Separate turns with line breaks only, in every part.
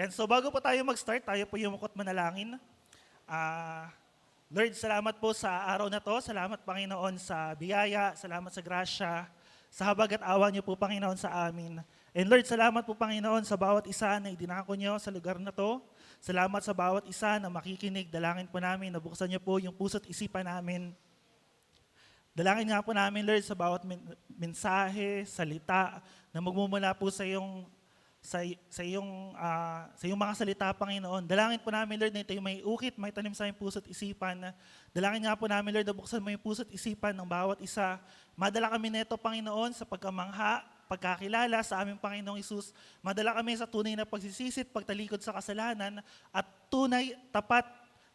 Yan, so bago po tayo mag-start, tayo po yumukot manalangin. Lord, salamat po sa araw na to. Salamat, Panginoon, sa biyaya. Salamat sa grasya. Sa habag at awa niyo po, Panginoon, sa amin. And Lord, salamat po, Panginoon, sa bawat isa na idinako niyo sa lugar na to. Salamat sa bawat isa na makikinig. Dalangin po namin, nabuksan niyo po yung puso't isipan namin. Dalangin nga po namin, Lord, sa bawat mensahe, salita, na magmumula po sa iyong mga salita, Panginoon. Dalangin po namin, Lord, na ito yung may ukit, may tanim sa aming puso't isipan. Dalangin nga po namin, Lord, na buksan mo yung puso't isipan ng bawat isa. Madala kami nito, Panginoon, sa pagkamangha, pagkakilala sa aming Panginoong Isus. Madala kami sa tunay na pagsisisit, pagtalikod sa kasalanan, at tunay, tapat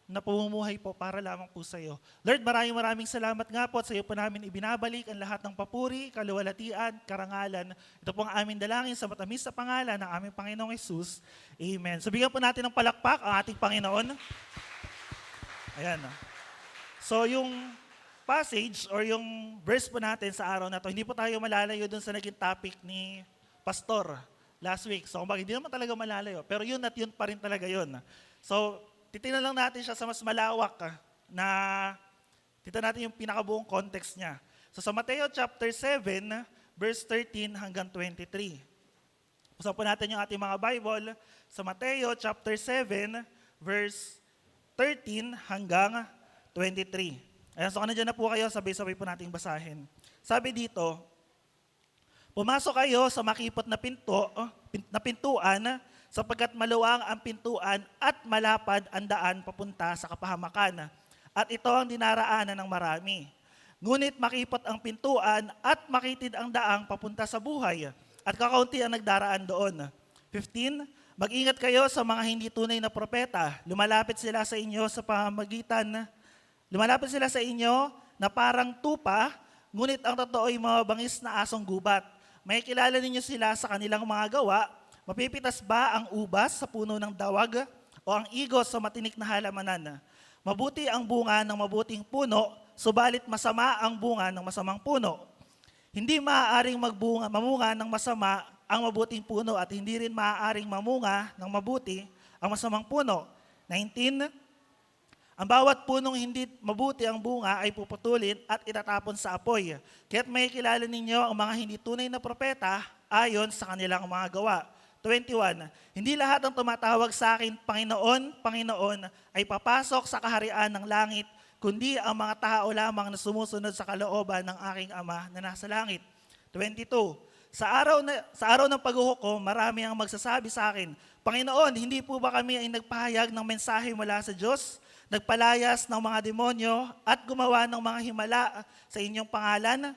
na pumumuhay po para lamang po sa iyo. Lord, maraming salamat nga po at sa iyo po namin ibinabalik ang lahat ng papuri, kaluwalhatian, karangalan. Ito po ang aming dalangin sa matamis na pangalan ng aming Panginoong Hesus. Amen. So bigyan po natin ng palakpak ang ating Panginoon. Ayan. So yung passage or yung verse po natin sa araw na to, hindi po tayo malalayo dun sa naging topic ni Pastor last week. So hindi naman talaga malalayo, pero yun at yun pa rin talaga yun. So titingnan lang natin siya sa mas malawak na titingnan natin yung pinakabuong context niya. So sa Mateo chapter 7, verse 13 hanggang 23. Buksan po natin yung ating mga Bible sa Mateo chapter 7, verse 13 hanggang 23. Ayan, so nandiyan na po kayo, sabay-sabay po nating basahin. Sabi dito, pumasok kayo sa makipot na pintuan, sapagkat maluwang ang pintuan at malapad ang daan papunta sa kapahamakan. At ito ang dinaraanan ng marami. Ngunit makipot ang pintuan at makitid ang daang papunta sa buhay, at kakaunti ang nagdaraan doon. 15, mag-ingat kayo sa mga hindi tunay na propeta. Lumalapit sila sa inyo na parang tupa, ngunit ang totoo ay mga bangis na asong gubat. May kilala ninyo sila sa kanilang mga gawa. Mapipitas ba ang ubas sa puno ng dawag o ang igos sa matinik na halamanan? Mabuti ang bunga ng mabuting puno, subalit masama ang bunga ng masamang puno. Hindi maaaring mamunga ng masama ang mabuting puno at hindi rin maaaring mamunga ng mabuti ang masamang puno. 19, ang bawat punong hindi mabuti ang bunga ay puputulin at itatapon sa apoy. Kaya't may kilala ninyo ang mga hindi tunay na propeta ayon sa kanilang mga gawa. 21, hindi lahat ng tumatawag sa akin, Panginoon, Panginoon, ay papasok sa kaharian ng langit, kundi ang mga tao lamang na sumusunod sa kalooban ng aking Ama na nasa langit. 22, sa araw ng paghuhukom, marami ang magsasabi sa akin, Panginoon, hindi po ba kami ay nagpahayag ng mensahe mula sa Diyos, nagpalayas ng mga demonyo, at gumawa ng mga himala sa inyong pangalan?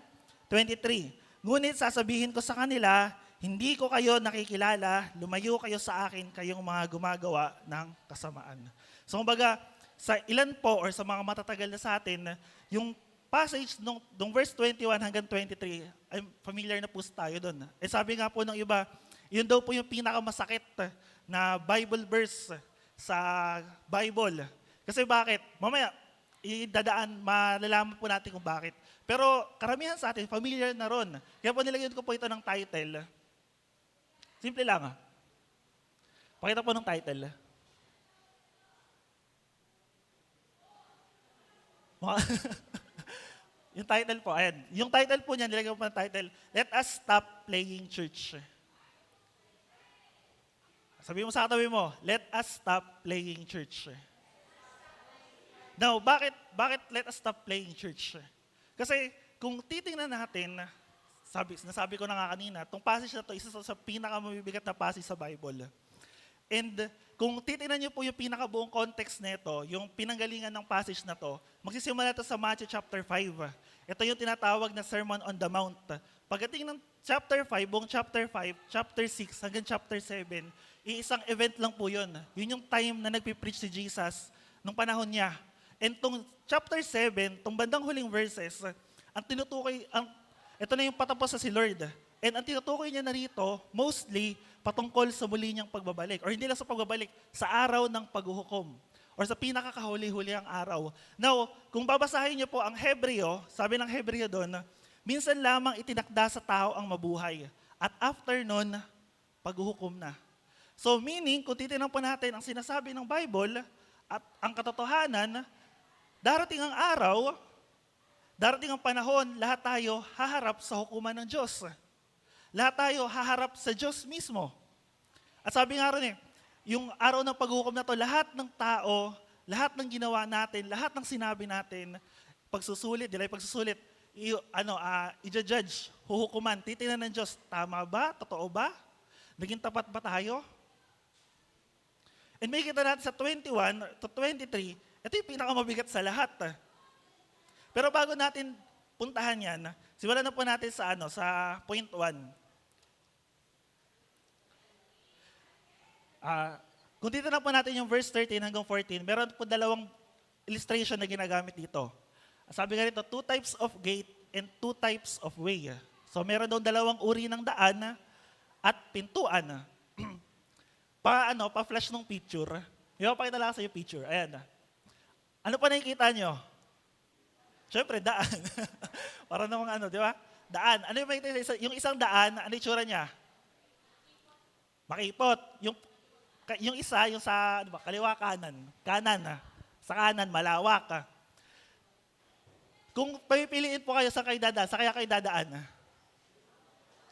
23, ngunit sasabihin ko sa kanila, hindi ko kayo nakikilala, lumayo kayo sa akin, kayong mga gumagawa ng kasamaan. So kumbaga, sa ilan po or sa mga matatagal na sa atin, yung passage nung verse 21 hanggang 23, ay familiar na po tayo doon. Eh sabi nga po ng iba, yun daw po yung pinakamasakit na Bible verse sa Bible. Kasi bakit? Mamaya, malalaman po natin kung bakit. Pero karamihan sa atin, familiar na ron. Kaya po nilagyan ko po ito ng title. Simple lang. Pakita po ng title. Yung title po, ayan. Yung title po niya, nilagyan ko po ng title, Let Us Stop Playing Church. Sabi mo sa katabi mo, Let Us Stop Playing Church. Now, bakit let us stop playing church? Kasi kung titingnan natin, nasabi ko na nga kanina, itong passage na ito, isa sa pinakamabibigat na passage sa Bible. And kung titingnan niyo po yung pinakabuong context nito, yung pinanggalingan ng passage na to, magsisimula ito sa Matthew chapter 5. Ito yung tinatawag na Sermon on the Mount. Pagdating ng chapter 5, buong chapter 5, chapter 6 hanggang chapter 7, iisang event lang po yun. Yun yung time na nagpipreach si Jesus nung panahon niya. And tong chapter 7, tong bandang huling verses, ito na yung patapos sa si Lord. And ang tinutukoy niya na rito, mostly, patungkol sa muli niyang pagbabalik. Or hindi lang sa pagbabalik, sa araw ng paghuhukom. Or sa pinakakahuli-huli ang araw. Now, kung babasahin niyo po ang Hebreo, sabi ng Hebreo doon, minsan lamang itinakda sa tao ang mabuhay. At after nun, paghuhukom na. So meaning, kung titignan po natin ang sinasabi ng Bible at ang katotohanan, darating ang araw, darating ang panahon, lahat tayo haharap sa hukuman ng Diyos. Lahat tayo haharap sa Diyos mismo. At sabi nga rin yung araw ng paghukom na to, lahat ng tao, lahat ng ginawa natin, lahat ng sinabi natin, pagsusulit, i-judge, huhukuman, titingnan ng Diyos, tama ba? Totoo ba? Naging tapat ba tayo? And may kita natin sa 21 to 23, ito yung pinakamabigat sa lahat. Pero bago natin puntahan yan, simulan na po natin sa point 1. Kung dito na po natin yung verse 13 hanggang 14, meron po dalawang illustration na ginagamit dito. Sabi nga rito, 2 types of gate and 2 types of way. So meron daw dalawang uri ng daan at pintuan. Pa-flash ng picture. Yung pakita lang sa yung picture. Ayan. Ano pa nakikita nyo? Siyempre, daan. Para namang di ba? Daan. Ano yung makikita? Yung isang daan, ano yung tsura niya? Makipot. Yung isa, yung sa kaliwa kanan. Kanan. Sa kanan, malawak. Kung pipiliin po kayo sa kayo dadaan, sa kaya kayo dadaan?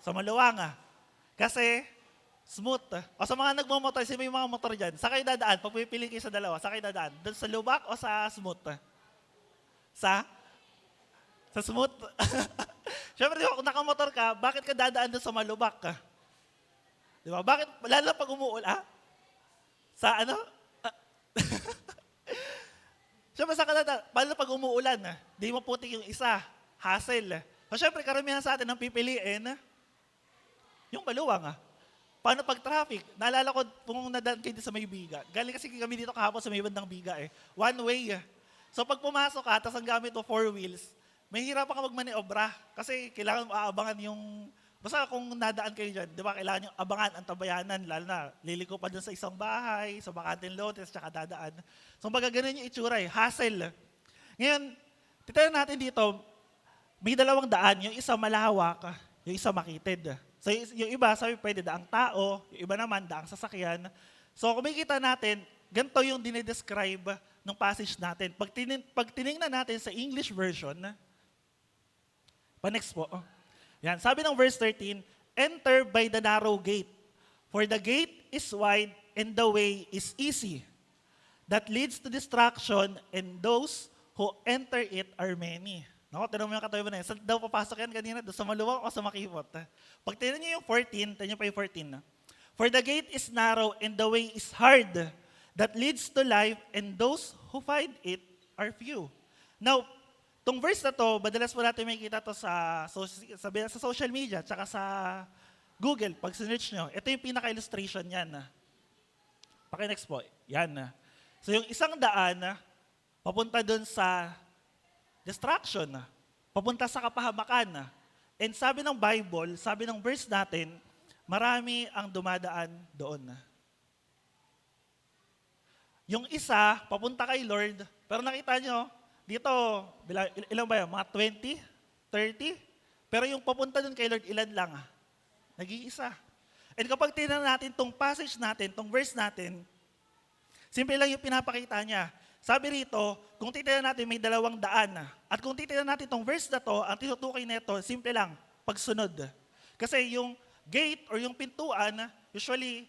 Sa maluwang. Kasi, smooth. O sa mga nagmamotor, sino yung mga motor dyan? Sa kayo dadaan, pag pipiliin kayo sa dalawa, sa kayo dadaan? Doon sa lubak o sa smooth? Sa smooth? Siyempre, di ba, kung nakamotor ka, bakit ka dadaan doon sa malubak? Di ba? Bakit? Lalo pag umuulan. Sa Siyempre, paano pag umuulan? Di mo putik yung isa. Hassle. So, siyempre, karamihan sa atin ang pipiliin, yung maluwang. Paano pag traffic? Naalala ko kung nadaan kayo sa may biga. Galing kasi kami dito kahapon sa may bandang biga One way. So pag pumasok ka, tapos ang gamit mo 4 wheels, may hirapan ka magmaniobra. Kasi kailangan aabangan yung... Basta kung nadaan kayo dyan, di ba, kailangan yung abangan ang tabayanan, lalo na liliko pa dun sa isang bahay, sa bakanting lotes, tsaka dadaan. So baga ganun yung itsura hassle. Ngayon, titignan natin dito, may dalawang daan, yung isa malawak, yung isa makitid. So yung iba, sabi pwede daang tao, yung iba naman daang sasakyan. So kung makikita natin, ganito yung dinidescribe ng passage natin. Pag tinignan natin sa English version, pa-next po. Yan, sabi ng verse 13, enter by the narrow gate, for the gate is wide and the way is easy, that leads to destruction, and those who enter it are many. Naku, tinanong mo yung katabi na yun. Saan daw papasok yan kanina? Doon sa maluwang o sa makipot? Pag tinan nyo yung 14, tinan nyo pa yung 14. For the gate is narrow and the way is hard, that leads to life, and those who find it are few. Now, itong verse na to, madalas po natin makikita to sa social media, tsaka sa Google, pag sinearch nyo, ito yung pinaka-illustration yan. Paki-next po, yan. So yung isang daan, papunta dun sa destruction, papunta sa kapahamakan. And sabi ng Bible, sabi ng verse natin, marami ang dumadaan doon. Yung isa, papunta kay Lord, pero nakita nyo, dito, ilan ba yan? Mga 20? 30? Pero yung papunta dun kay Lord, ilan lang? Nag-iisa. And kapag tingnan natin tong passage natin, tong verse natin, simple lang yung pinapakita niya. Sabi rito, kung titignan natin may dalawang daan. At kung titignan natin tong verse na to, ang tinutukoy nito, simple lang, pagsunod. Kasi yung gate or yung pintuan, usually,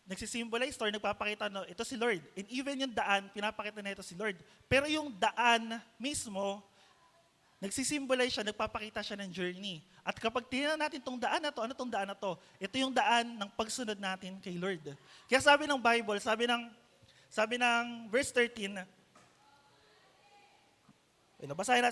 nagsisimbolize or nagpapakita no, ito si Lord. And even yung daan, pinapakita na ito si Lord. Pero yung daan mismo, nagsisimbolize siya, nagpapakita siya ng journey. At kapag tingnan natin itong daan na to, ano itong daan na to? Ito yung daan ng pagsunod natin kay Lord. Kaya sabi ng Bible, sabi ng verse 13, basahin na,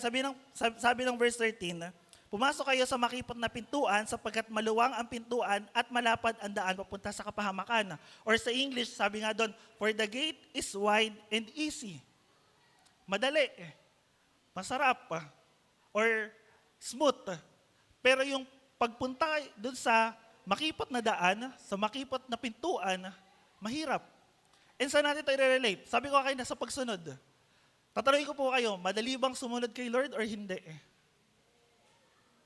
sabi ng verse 13, pumasok kayo sa makipot na pintuan sapagkat maluwang ang pintuan at malapad ang daan papunta sa kapahamakan. Or sa English, sabi nga doon, for the gate is wide and easy. Madali, masarap, or smooth. Pero yung pagpunta doon sa makipot na daan, sa makipot na pintuan, mahirap. And saan natin ito i-relate? Sabi ko kayo na sa pagsunod. Tatanungin ko po kayo, madali bang sumunod kay Lord or hindi?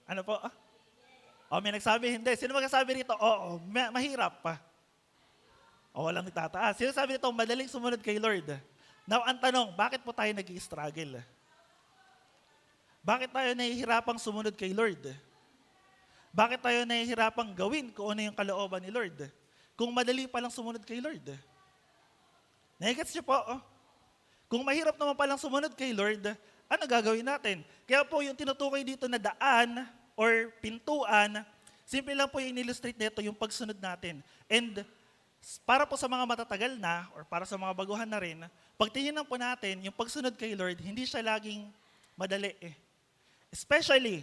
Ano po? May nagsabi hindi. Sino magsasabi rito? Oo, mahirap pa. O walang itataas. Sino sabi nito, madaling sumunod kay Lord? Now, ang tanong, bakit po tayo nag-i-struggle? Bakit tayo nahihirapang sumunod kay Lord? Bakit tayo nahihirapang gawin kung ano yung kalooban ni Lord? Kung madali palang sumunod kay Lord. Nagigets niyo po? Oh? Kung mahirap naman palang sumunod kay Lord, ano gagawin natin? Kaya po yung tinutukoy dito na daan or pintuan, simple lang po yung in-illustrate nito, yung pagsunod natin. And para po sa mga matatagal na or para sa mga baguhan na rin, pag tingnan po natin, yung pagsunod kay Lord, hindi siya laging madali eh. Especially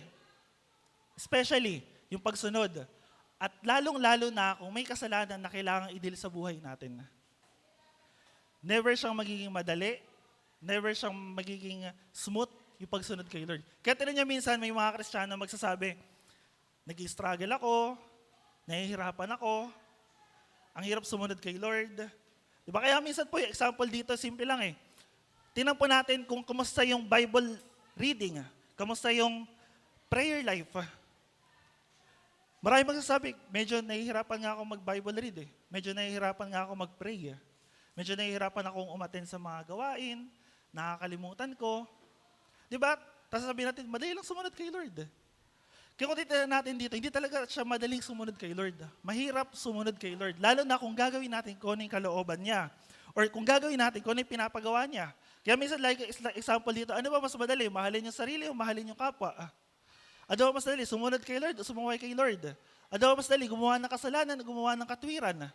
yung pagsunod. At lalong-lalo na kung may kasalanan na kailangang idil sa buhay natin. Never siyang magiging madali, never siyang magiging smooth yung pagsunod kay Lord. Kaya tinan niyo minsan may mga Kristiyano magsasabi, nag-i-struggle ako, nahihirapan ako, ang hirap sumunod kay Lord. Diba? Kaya minsan po yung example dito, simple lang eh. Tingnan po natin kung kumusta yung Bible reading, kumusta yung prayer life. Marami magsasabi, medyo nahihirapan nga ako mag-Bible read eh. Medyo nahihirapan nga ako mag-pray. Medyo nahihirapan akong umattend sa mga gawain, nakakalimutan ko. Diba? Tapos sabihin natin, madali lang sumunod kay Lord. Kaya kung titignan natin dito, hindi talaga siya madaling sumunod kay Lord. Mahirap sumunod kay Lord. Lalo na kung gagawin natin kung ano yung kalooban niya. Or kung gagawin natin kung ano yung pinapagawa niya. Kaya minsan, like example dito, ano ba mas madali? Mahalin yung sarili o mahalin yung kapwa? Ano ba mas madali? Sumunod kay Lord o sumuway kay Lord? Ano ba mas madali? Gumawa ng kasalanan o gumawa ng katwiran?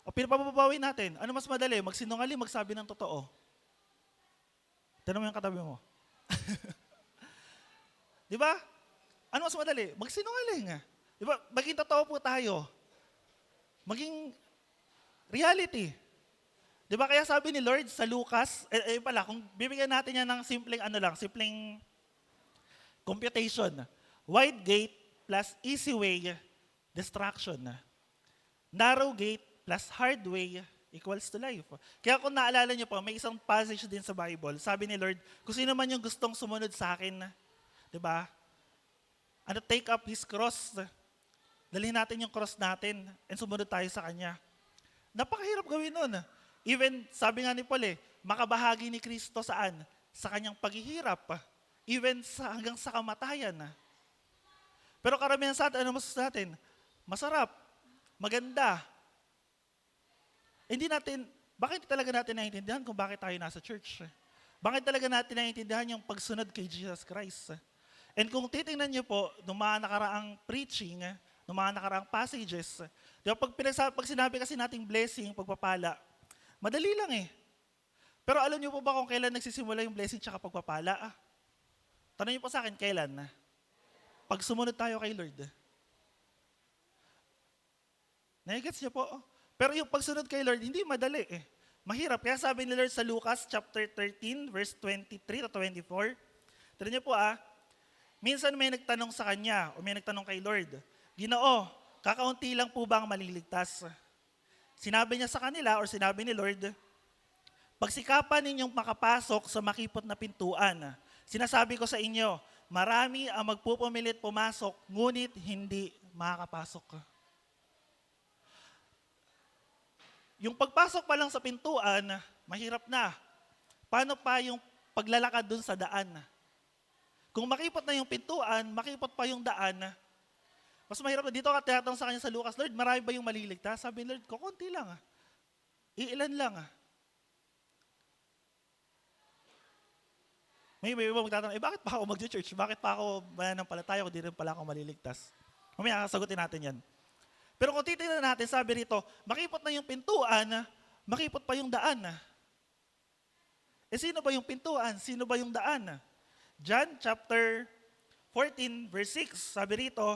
O pinapababawin natin, ano mas madali? Magsinungaling, magsabi ng totoo? Tanong mo yung katabi mo. Di ba? Ano mas madali? Magsinungaling. Di ba? Maging totoo po tayo. Maging reality. Di ba? Kaya sabi ni Lord sa Lucas, kung bibigyan natin yan ng simpleng computation. Wide gate plus easy way, destruction. Narrow gate plus hard way equals to life. Kaya kung naalala niyo po, may isang passage din sa Bible. Sabi ni Lord, kung sino man yung gustong sumunod sa akin, di ba? Take up His cross. Dalhin natin yung cross natin and sumunod tayo sa Kanya. Napakahirap gawin nun. Even, sabi nga ni Paul makabahagi ni Kristo saan? Sa Kanyang paghihirap. Even hanggang sa kamatayan. Pero karamihan sa atin, ano masasabi natin? Masarap. Maganda. Bakit talaga natin naiintindihan kung bakit tayo nasa church? Bakit talaga natin naiintindihan yung pagsunod kay Jesus Christ? And kung titingnan niyo po, nung mga nakaraang preaching, nung mga nakaraang passages, di ba, pag sinabi kasi nating blessing, pagpapala, madali lang eh. Pero alam niyo po ba kung kailan nagsisimula yung blessing tsaka pagpapala? Tanong niyo po sa akin, kailan? Pag sumunod tayo kay Lord. Nagigets niyo po? Pero yung pagsunod kay Lord, hindi madali eh. Mahirap. Kaya sabi ni Lord sa Lucas chapter 13, verse 23 to 24, tignan niyo po minsan may nagtanong sa Kanya, o may nagtanong kay Lord, Ginoo, kakaunti lang po ba ang maliligtas? Sinabi niya sa kanila, or sinabi ni Lord, pagsikapan ninyong makapasok sa makipot na pintuan. Sinasabi ko sa inyo, marami ang magpupumilit pumasok, ngunit hindi makakapasok. Yung pagpasok pa lang sa pintuan, mahirap na. Paano pa yung paglalakad dun sa daan? Kung makipot na yung pintuan, makipot pa yung daan, mas mahirap na. Dito ka tinatanong sa Kanya sa Lucas, Lord, marami ba yung maliligtas? Sabi ni Lord, kukunti lang. Iilan lang. May iba magtatanong, bakit pa ako mag-church? Bakit pa ako mananampalataya kung di rin pala ako maliligtas? Mamaya, sagutin natin yan. Pero kung titignan natin, sabi rito, makipot na yung pintuan, makipot pa yung daan. Sino ba yung pintuan? Sino ba yung daan? John chapter 14, verse 6, sabi rito,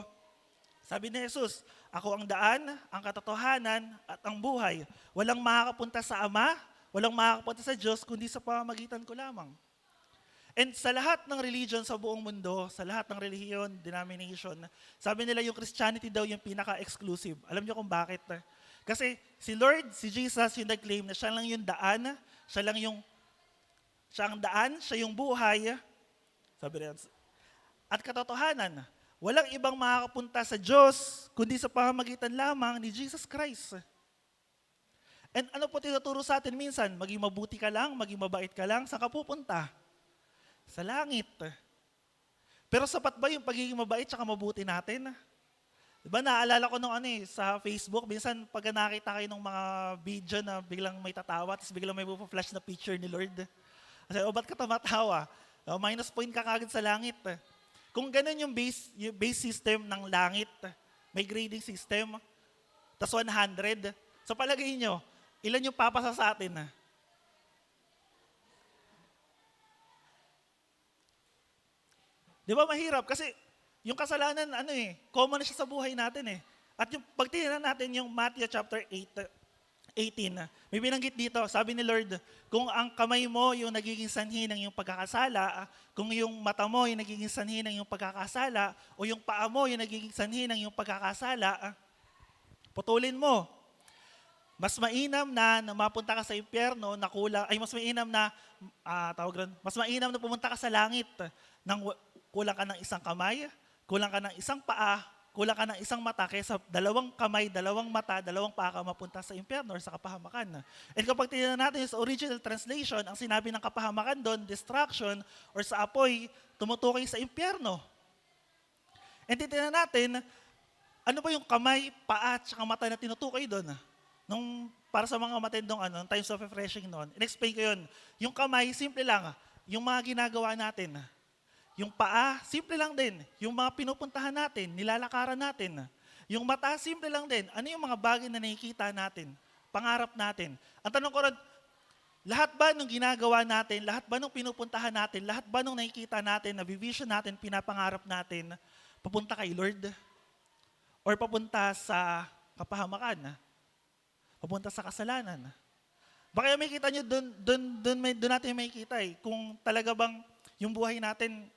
sabi ni Jesus, ako ang daan, ang katotohanan, at ang buhay. Walang makakapunta sa Ama, walang makakapunta sa Diyos, kundi sa pamamagitan ko lamang. And sa lahat ng religion sa buong mundo, sa lahat ng relihiyon, denomination, sabi nila yung Christianity daw yung pinaka-exclusive. Alam niyo kung bakit? Kasi si Lord, si Jesus, yung nag-claim na siya lang yung daan, siya ang daan, siya yung buhay, sabi rin, at katotohanan, walang ibang makakapunta sa Diyos, kundi sa pamamagitan lamang ni Jesus Christ. And ano po tinuturo sa atin minsan? Maging mabuti ka lang, maging mabait ka lang, saan ka pupunta? Sa langit. Pero sapat ba yung pagiging mabait tsaka mabuti natin? Diba naalala ko nung sa Facebook, minsan pag nakita kayo ng mga video na biglang may tatawa, tapos biglang may flash na picture ni Lord. Kasi, ba't ka tumatawa? Minus point ka kagad sa langit. Kung ganun yung base system ng langit, may grading system, tas 100. So palagay nyo, ilan yung papasa sa atin? Di ba mahirap? Kasi yung kasalanan, common na siya sa buhay natin eh. At yung pagtingnan natin yung Matthew chapter 18, may binanggit dito, sabi ni Lord, kung ang kamay mo yung nagiging sanhi ng iyong pagkakasala, kung yung mata mo yung nagiging sanhi ng iyong pagkakasala, o yung paa mo yung nagiging sanhi ng iyong pagkakasala, putulin mo. Mas mainam na mapunta ka sa impyerno na kulang, ay mas mainam na, mas mainam na pumunta ka sa langit nang kulang ka ng isang kamay, kulang ka ng isang paa, kulang ka ng isang mata, kaysa dalawang kamay, dalawang mata, dalawang paa ka mapunta sa impyerno or sa kapahamakan. And kapag tingnan natin sa original translation, ang sinabi ng kapahamakan doon, destruction, or sa apoy, tumutukoy sa impyerno. And tingnan natin, ano ba yung kamay, paa, at mata na tinutukoy doon? Para sa mga matindong times of refreshing noon, in-explain ko yun. Yung kamay, simple lang. Yung mga ginagawa natin. Yung paa, simple lang din. Yung mga pinupuntahan natin, nilalakaran natin. Yung mata, simple lang din. Ano yung mga bagay na nakikita natin? Pangarap natin. Ang tanong ko rin, lahat ba nung ginagawa natin, lahat ba nung pinupuntahan natin, lahat ba nung nakikita natin, nabivision natin, pinapangarap natin, papunta kay Lord? Or papunta sa kapahamakan? Papunta sa kasalanan? Baka may kita nyo, doon natin may kita eh. Kung talaga bang yung buhay natin,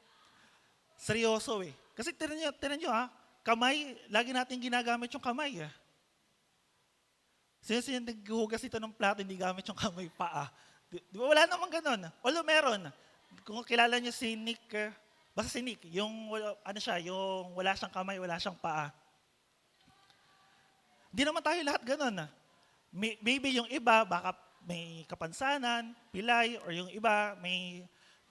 seryoso eh. Kasi tinan nyo kamay, lagi natin ginagamit yung kamay. Sino naghuhugas ito ng plato, hindi gamit yung kamay paa. Di ba wala namang ganun? Although meron. Kung kilala nyo si Nick, basta si Nick, yung yung wala siyang kamay, wala siyang paa. Hindi naman tayo lahat ganun. Maybe yung iba, baka may kapansanan, pilay, or yung iba, may...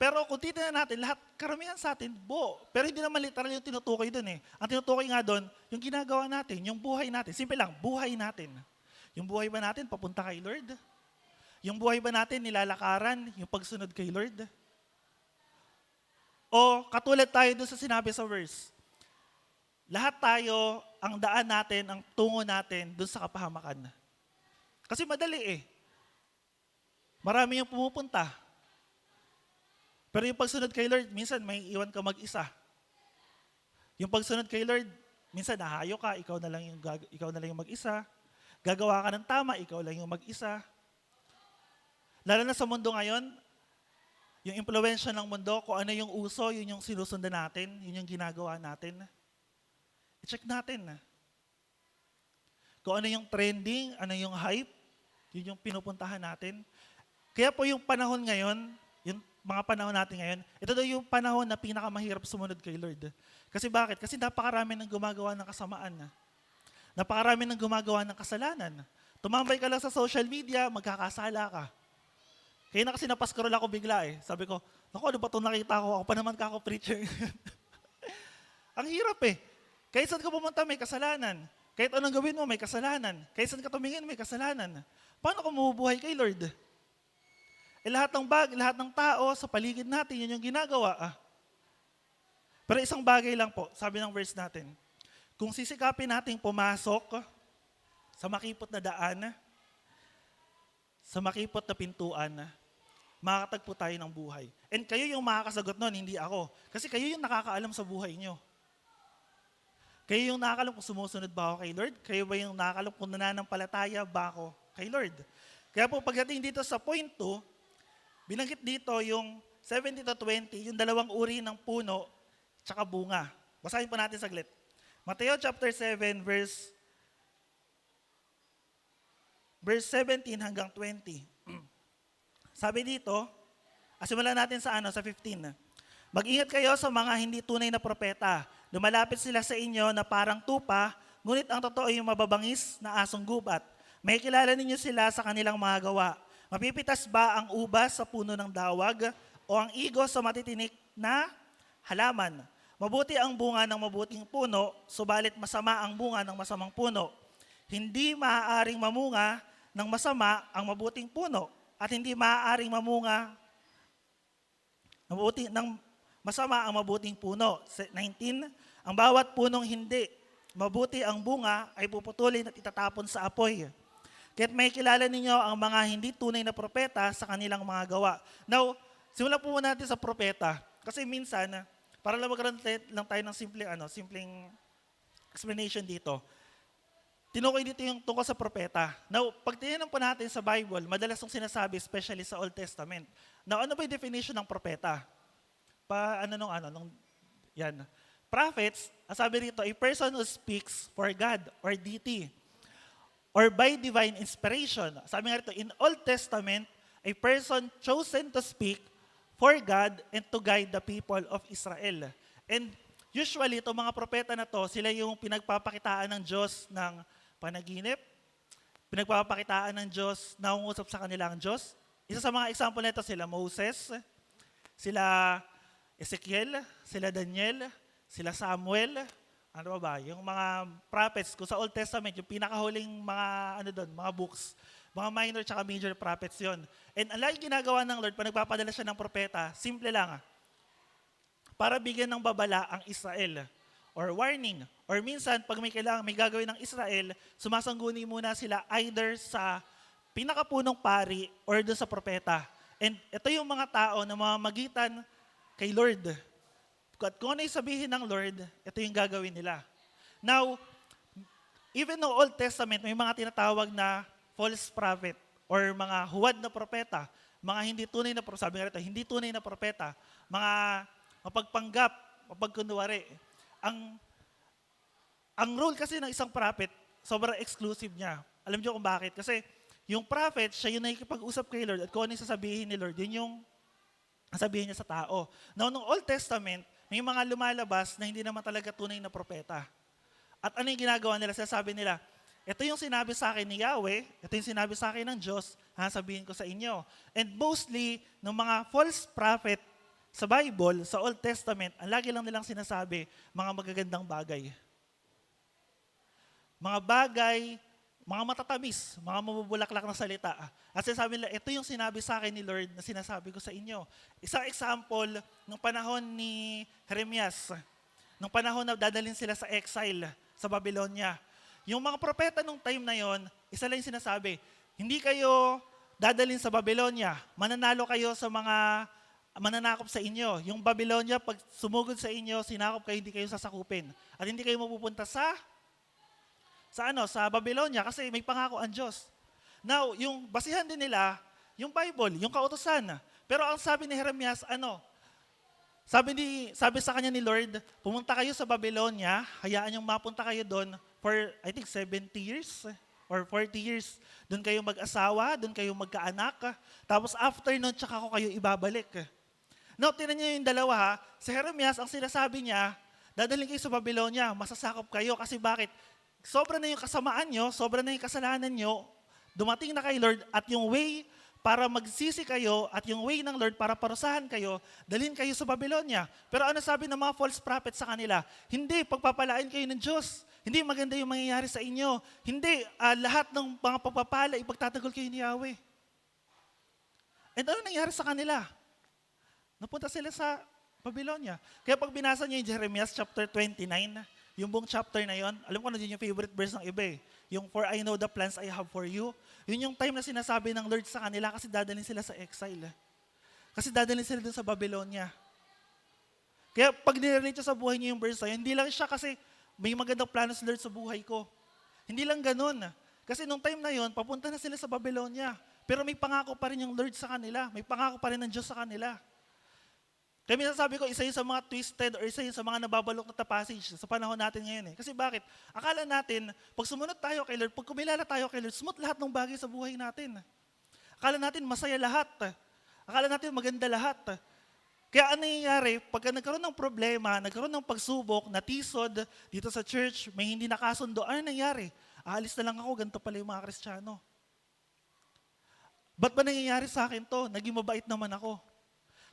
Pero kung titignan natin, lahat, karamihan sa atin, buo. Pero hindi naman literal yung tinutukoy doon eh. Ang tinutukoy nga doon, yung ginagawa natin, yung buhay natin. Simple lang, buhay natin. Yung buhay ba natin, papunta kay Lord? Yung buhay ba natin, nilalakaran, yung pagsunod kay Lord? O katulad tayo doon sa sinabi sa verse, lahat tayo, ang daan natin, ang tungo natin, doon sa kapahamakan. Kasi madali eh. Marami yung pumupunta. Pero yung pagsunod kay Lord, minsan may iwan ka mag-isa. Yung pagsunod kay Lord, minsan nahayo ka, ikaw na lang yung mag-isa. Gagawa ka ng tama, ikaw lang yung mag-isa. Lalo na sa mundo ngayon, yung impluwensya ng mundo, kung ano yung uso, yun yung sinusundan natin, yun yung ginagawa natin. I-check natin. Kung ano yung trending, ano yung hype, yun yung pinupuntahan natin. Kaya po yung panahon ngayon, yung mga panahon natin ngayon, ito daw yung panahon na pinakamahirap sumunod kay Lord. Kasi bakit? Kasi napakarami ng gumagawa ng kasamaan. Napakarami ng gumagawa ng kasalanan. Tumambay ka lang sa social media, magkakasala ka. Kaya na kasi napascroll ako bigla eh. Sabi ko, naku, ano ba itong nakita ko? Ako pa naman kako-preacher. Ang hirap eh. Kahit saan ka pumunta, may kasalanan. Kahit anong gawin mo, may kasalanan. Kahit saan ka tumingin, may kasalanan. Paano ka mabubuhay kay Lord? Lahat ng tao sa paligid natin, yun yung ginagawa. Pero isang bagay lang po, sabi ng verse natin, kung sisikapin nating pumasok sa makipot na daan, sa makipot na pintuan, makakatagpo tayo ng buhay. And kayo yung makakasagot nun, hindi ako. Kasi kayo yung nakakaalam sa buhay nyo. Kayo yung nakakaalam kung sumusunod ba ako kay Lord? Kayo ba yung nakakaalam kung nananampalataya ba ako kay Lord? Kaya po pagdating dito sa point 2, binanggit dito yung 70 to 20, yung dalawang uri ng puno tsaka bunga. Basahin po natin saglit. Mateo chapter 7 verse 17 hanggang 20. Sabi dito, simulan natin sa 15. Mag-ingat kayo sa mga hindi tunay na propeta. Lumalapit sila sa inyo na parang tupa, ngunit ang totoo ay yung mababangis na asong gubat. May kilala ninyo sila sa kanilang mga gawa. Mapipitas ba ang ubas sa puno ng dawag o ang igo sa matitinik na halaman? Mabuti ang bunga ng mabuting puno, subalit masama ang bunga ng masamang puno. Hindi maaaring mamunga ng masama ang mabuting puno at hindi maaaring mamunga ng masama ang mabuting puno. 19, ang bawat punong hindi mabuti ang bunga ay puputulin at itatapon sa apoy. Kaya't may kilala ninyo ang mga hindi tunay na propeta sa kanilang mga gawa. Now, simulan po muna natin sa propeta. Kasi minsan, para lang magkaroon lang tayo ng simpleng explanation dito. Tinukoy dito yung tungkol sa propeta. Now, pag tinignan po natin sa Bible, madalas yung sinasabi, especially sa Old Testament. Now, ano ba yung definition ng propeta? Yan. Prophets, ang sabi rito, a person who speaks for God or deity or by divine inspiration. Sabi nga rito, in Old Testament, a person chosen to speak for God and to guide the people of Israel. And usually, itong mga propeta na to, sila yung pinagpapakitaan ng Diyos ng panaginip, pinagpapakitaan ng Diyos, nangungusap sa kanilang Diyos. Isa sa mga example nito, sila Moses, sila Ezekiel, sila Daniel, sila Samuel, ano ba? Yung mga prophets, kung sa Old Testament, yung pinakahuling mga books, mga minor tsaka major prophets yon. And ang lagi ginagawa ng Lord, pag nagpapadala siya ng propeta, simple lang, para bigyan ng babala ang Israel, or warning. Or minsan, pag may gagawin ng Israel, sumasangguni muna sila either sa pinakapunong pari or doon sa propeta. And ito yung mga tao na mamamagitan kay Lord. At kung ano yung sabihin ng Lord, ito yung gagawin nila. Now, even no Old Testament, may mga tinatawag na false prophet or mga huwad na propeta, mga hindi tunay na propeta, sabi nga rito, hindi tunay na propeta, mga mapagpanggap, mapagkunwari. Ang role kasi ng isang prophet, sobrang exclusive niya. Alam niyo kung bakit? Kasi yung prophet, siya yung nakikipag-usap kay Lord at kung ano yung sasabihin ni Lord, yun yung sabihin niya sa tao. Now, nung Old Testament, may mga lumalabas na hindi naman talaga tunay na propeta. At ano yung ginagawa nila? Sasabi nila, ito yung sinabi sa akin ni Yahweh, ito yung sinabi sa akin ng Diyos, sabihin ko sa inyo. And mostly, ng mga false prophet sa Bible, sa Old Testament, ang lagi lang nilang sinasabi, mga magagandang bagay. Mga bagay, mga matatamis, mga mabubulaklak na salita. At sinasabi nila, ito yung sinabi sa akin ni Lord na sinasabi ko sa inyo. Isang example, nung panahon ni Jeremias, nung panahon na dadalhin sila sa exile sa Babylonia. Yung mga propeta nung time na yon, isa lang yung sinasabi, hindi kayo dadalhin sa Babylonia, mananalo kayo sa mga mananakop sa inyo. Yung Babylonia, pag sumugod sa inyo, sinakop kayo, hindi kayo sasakupin. At hindi kayo mapupunta sa Babylonia kasi may pangako ang Diyos. Now, yung basihan din nila, yung Bible, yung kautusan. Pero ang sabi ni Jeremias, sabi sa kanya ni Lord, pumunta kayo sa Babylonia, hayaan yung mapunta kayo doon for, I think, 70 years or 40 years. Doon kayo mag-asawa, doon kayo magkaanak. Tapos after nun, tsaka ko kayo ibabalik. Now, tinan niyo yung dalawa. Sa Jeremias, ang sinasabi niya, dadalhin kayo sa Babylonia, masasakop kayo. Kasi bakit? Sobra na yung kasamaan nyo, sobra na yung kasalanan nyo, dumating na kay Lord at yung way para magsisi kayo at yung way ng Lord para parusahan kayo, dalhin kayo sa Babylonia. Pero ano sabi ng mga false prophets sa kanila? Hindi, pagpapalain kayo ng Diyos. Hindi maganda yung mangyayari sa inyo. Hindi, lahat ng mga pagpapala, ipagtatagol kayo ni Yahweh. And ano nangyari sa kanila? Napunta sila sa Babylonia. Kaya pag binasa niyo yung Jeremias chapter 29, yung buong chapter na yon, alam ko na din yung favorite verse ng iba eh. Yung for I know the plans I have for you. Yun yung time na sinasabi ng Lord sa kanila kasi dadalhin sila sa exile. Kasi dadalhin sila dun sa Babylonia. Kaya pag nirelate sa buhay niyo yung verse na yun, hindi lang siya kasi may magandang plano si Lord sa buhay ko. Hindi lang ganun. Kasi nung time na yon, papunta na sila sa Babylonia. Pero may pangako pa rin yung Lord sa kanila. May pangako pa rin ng Diyos sa kanila. Kaya minsan sabi ko, isa yun sa mga twisted or isa yun sa mga nababalok na passage sa panahon natin ngayon eh. Kasi bakit? Akala natin, pag sumunod tayo kay Lord, pag kumilala tayo kay Lord, smooth lahat ng bagay sa buhay natin. Akala natin masaya lahat. Akala natin maganda lahat. Kaya ano nangyayari, pagka nagkaroon ng problema, nagkaroon ng pagsubok, natisod dito sa church, may hindi nakasundo, ano nangyayari? Aalis na lang ako, ganito pala yung mga Kristiyano. Ba't ba nangyayari sa akin to? Naging mabait naman ako.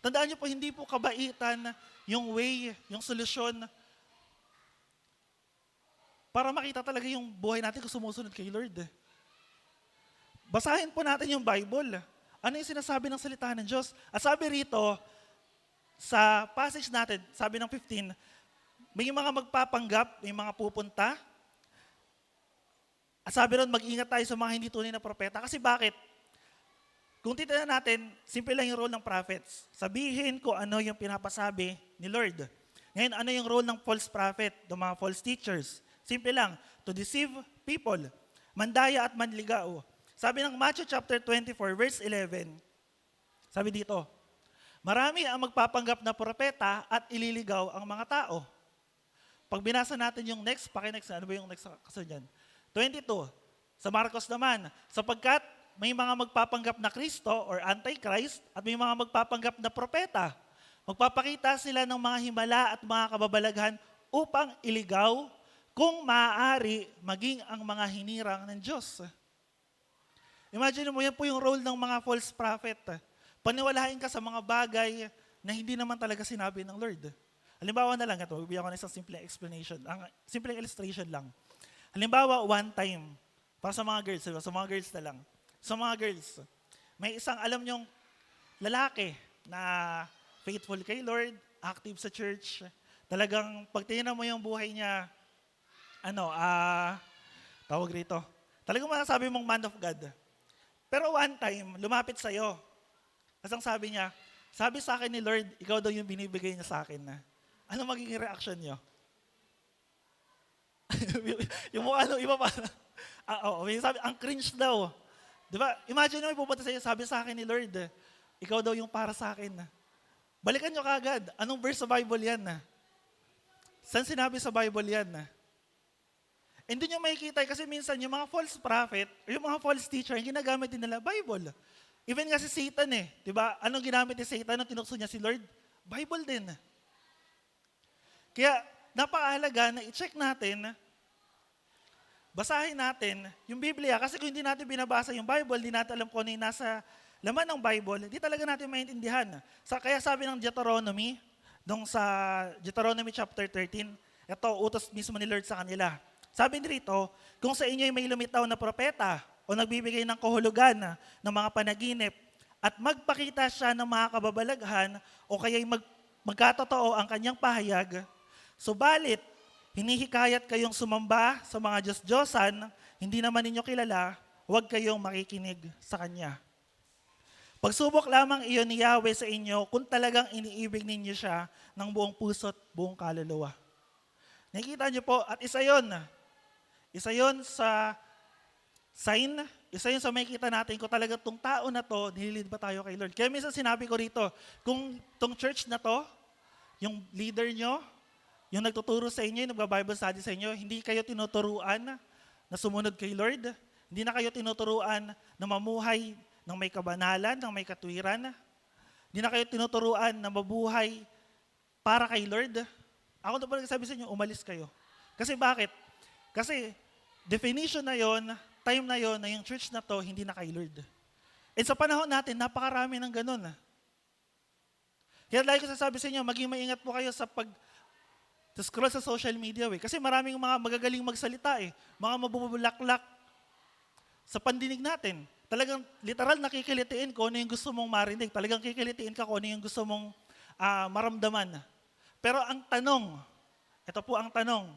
Tandaan niyo po, hindi po kabaitan yung way, yung solusyon para makita talaga yung buhay natin kung sumusunod kay Lord. Basahin po natin yung Bible. Ano yung sinasabi ng salita ng Diyos? At sabi rito, sa passage natin, sabi ng 15, may mga magpapanggap, may mga pupunta. At sabi ron, mag-ingat tayo sa mga hindi tunay na propeta. Kasi bakit? Kung titignan natin, simple lang yung role ng prophets. Sabihin ko ano yung pinapasabi ni Lord. Ngayon, ano yung role ng false prophet, ng mga false teachers? Simple lang, to deceive people, mandaya at manligaw. Sabi ng Matthew chapter 24, verse 11, sabi dito, marami ang magpapanggap na propeta at ililigaw ang mga tao. Pag binasa natin yung next, paki-next, ano ba yung next kasunod yan? 22, sa Marcos naman, sapagkat may mga magpapanggap na Kristo or Antichrist at may mga magpapanggap na propeta. Magpapakita sila ng mga himala at mga kababalaghan upang iligaw kung maaari maging ang mga hinirang ng Diyos. Imagine mo, yan po yung role ng mga false prophet. Paniwalain ka sa mga bagay na hindi naman talaga sinabi ng Lord. Halimbawa na lang ito, bibigyan ko na isang simple explanation, simple illustration lang. Halimbawa, one time, para sa mga girls, sa mga girls na lang. Sa mga girls, may isang alam nyong lalaki na faithful kay Lord, active sa church. Talagang pag tingnan mo yung buhay niya, tawag rito, talagang masasabi mong man of God. Pero one time, lumapit sa'yo. Kasi ang sabi niya, sabi sa akin ni Lord, ikaw daw yung binibigay niya sa akin na. Ano magiging reaction niyo? Yung mukha nung iba pa. May sabi, ang cringe daw. Diba? Imagine mo, pupunta sa'yo, sabi sa akin ni Lord, ikaw daw yung para sa akin. Balikan nyo kagad. Anong verse sa Bible yan? Saan sinabi sa Bible yan? And doon yung makikita, kasi minsan yung mga false prophet, or yung mga false teacher, yung ginagamit din nila, Bible. Even nga si Satan diba? Anong ginamit ni Satan? Anong tinukso niya si Lord? Bible din. Kaya, napakahalaga na i-check natin, basahin natin yung Biblia. Kasi kung hindi natin binabasa yung Bible, hindi natin alam kung ano yung nasa laman ng Bible, hindi talaga natin maintindihan. Kaya sabi ng Deuteronomy, sa Deuteronomy chapter 13, ito, utos mismo ni Lord sa kanila. Sabi nito, kung sa inyo may lumitaw na propeta o nagbibigay ng kahulugan ng mga panaginip at magpakita siya ng mga kababalaghan o kaya'y magkatotoo ang kanyang pahayag, subalit, hinihikayat kayong sumamba sa mga Diyos-Diyosan, hindi naman ninyo kilala, huwag kayong makikinig sa Kanya. Pagsubok lamang iyon ni Yahweh sa inyo kung talagang iniibig ninyo siya ng buong puso at buong kaluluwa. Nakikita niyo po, at isa yon sa sign, isa yun sa makikita natin kung talaga itong tao na to, nililid ba tayo kay Lord. Kaya minsan sinabi ko rito, kung itong church na to, yung leader nyo, yung nagtuturo sa inyo, yung nagba-Bible study sa inyo, hindi kayo tinuturuan na sumunod kay Lord. Hindi na kayo tinuturuan na mamuhay ng may kabanalan, ng may katwiran. Hindi na kayo tinuturuan na mabuhay para kay Lord. Ako na pa nagsabi sa inyo, umalis kayo. Kasi bakit? Kasi definition na yon, time na yon, na yung church na to, hindi na kay Lord. And sa panahon natin, napakarami ng ganun. Kaya lagi ko sasabi sa inyo, maging maingat po kayo sa scroll sa social media. Kasi maraming mga magagaling magsalita. Mga mabubulaklak sa pandinig natin. Talagang literal nakikilitiin ko ano yung gusto mong marinig. Talagang kikilitiin ka kung ano yung gusto mong maramdaman. Pero ang tanong, ito po ang tanong,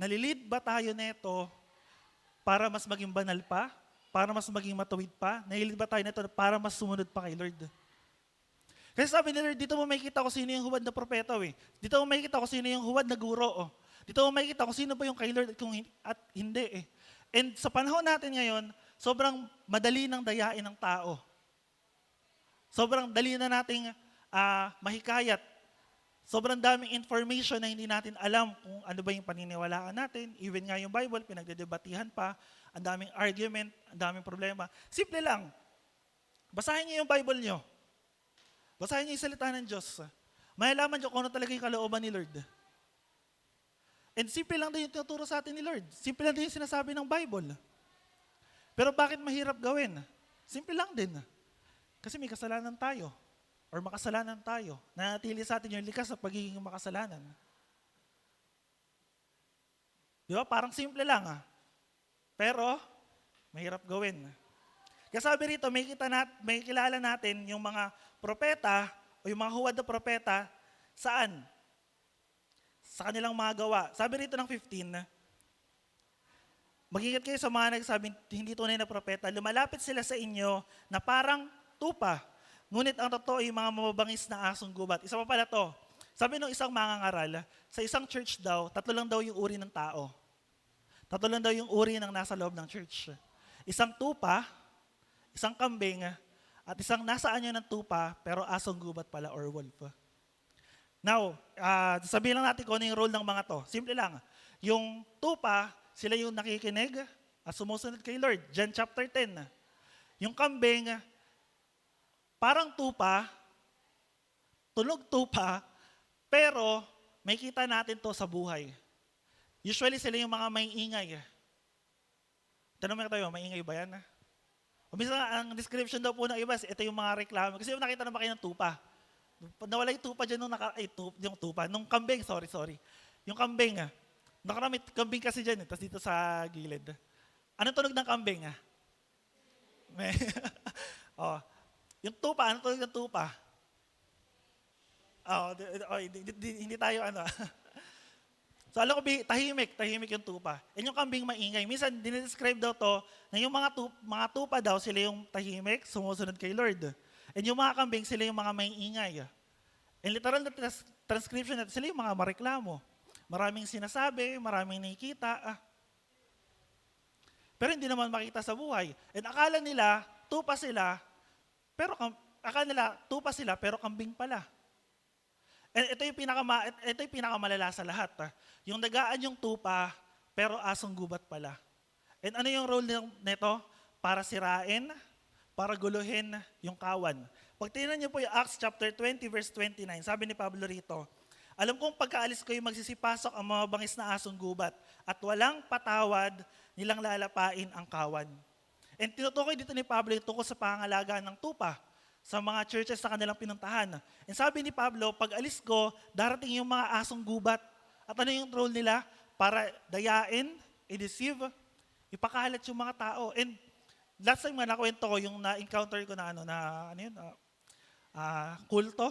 nalilid ba tayo neto para mas maging banal pa? Para mas maging matuwid pa? Nalilid ba tayo neto para mas sumunod pa kay Lord? Kasi sabi ni Lord, dito mo makikita kung sino yung huwad na propeta. Dito mo makikita kung sino yung huwad na guro. Dito mo makikita kung sino ba yung kay Lord at hindi. And sa panahon natin ngayon, sobrang madali ng dayain ng tao. Sobrang dali na nating mahikayat. Sobrang daming information na hindi natin alam kung ano ba yung paniniwalaan natin. Even nga yung Bible, pinagdedebatihan pa. Ang daming argument, ang daming problema. Simple lang. Basahin niyo yung Bible niyo. Basahin niyo yung salita ng Diyos. Malalaman niyo kung ano talaga yung kalooban ni Lord. And simple lang din yung tinuturo sa atin ni Lord. Simple lang din yung sinasabi ng Bible. Pero bakit mahirap gawin? Simple lang din. Kasi may kasalanan tayo. Or makasalanan tayo. Nanatili sa atin yung likas sa pagiging makasalanan. Di ba? Parang simple lang Pero, mahirap gawin. Kaya sabi rito, may kilala natin yung mga propeta o yung mga huwad na propeta, saan? Sa kanilang mga gawa. Sabi rito ng 15, mag-ingat kayo sa mga nagsabing hindi tunay na propeta, lumalapit sila sa inyo na parang tupa, ngunit ang totoo ay mga mababangis na asong gubat. Isa pa pala to, sabi ng isang mangangaral, sa isang church daw, 3 lang daw yung uri ng tao. 3 lang daw yung uri ng nasa loob ng church. Isang tupa, isang kambing, at isang nasa anyo ng tupa, pero asong gubat pala or wolf. Now, sabihin lang natin kung ano yung role ng mga to. Simple lang. Yung tupa, sila yung nakikinig at sumusunod kay Lord. John chapter 10. Yung kambing, parang tupa, tulog tupa, pero may kita natin to sa buhay. Usually sila yung mga may ingay. Tanong mo tayo, may ingay ba yan? O minsan ang description daw po ng iba, ito yung mga reklamo. Kasi yung nakita na ba kayo ng tupa? Nawala yung tupa dyan nung kambing, sorry. Yung kambing, nakarami kambing kasi dyan, tapos dito sa gilid. Anong tunog ng kambing? Yung tupa, anong tunog ng tupa? Hindi tayo So alam ko, tahimik yung tupa. And yung kambing maingay. Minsan, dinidescribe daw to na yung mga tupa daw, sila yung tahimik, sumusunod kay Lord. And yung mga kambing, sila yung mga maingay. And literal na transcription natin, sila yung mga mareklamo. Maraming sinasabi, maraming nakikita. Pero hindi naman makita sa buhay. And akala nila, tupa sila, pero kambing pala. And ito yung pinakamalala sa lahat. Yung nagaan yung tupa, pero asong gubat pala. And ano yung role nito? Para sirain, para guluhin yung kawan. Pag tingnan niyo po yung Acts chapter 20 verse 29, sabi ni Pablo rito, alam kong pagkaalis ko yung magsisipasok ang mga bangis na asong gubat at walang patawad nilang lalapain ang kawan. And tinutukoy dito ni Pablo yung tungkol sa pangangalagaan ng tupa sa mga churches sa kanilang pinuntahan. And sabi ni Pablo, pag alis ko, darating yung mga asong gubat. At ano yung role nila? Para dayain, i-deceive, ipakalat yung mga tao. And last time nakwento ko yung na-encounter ko kulto.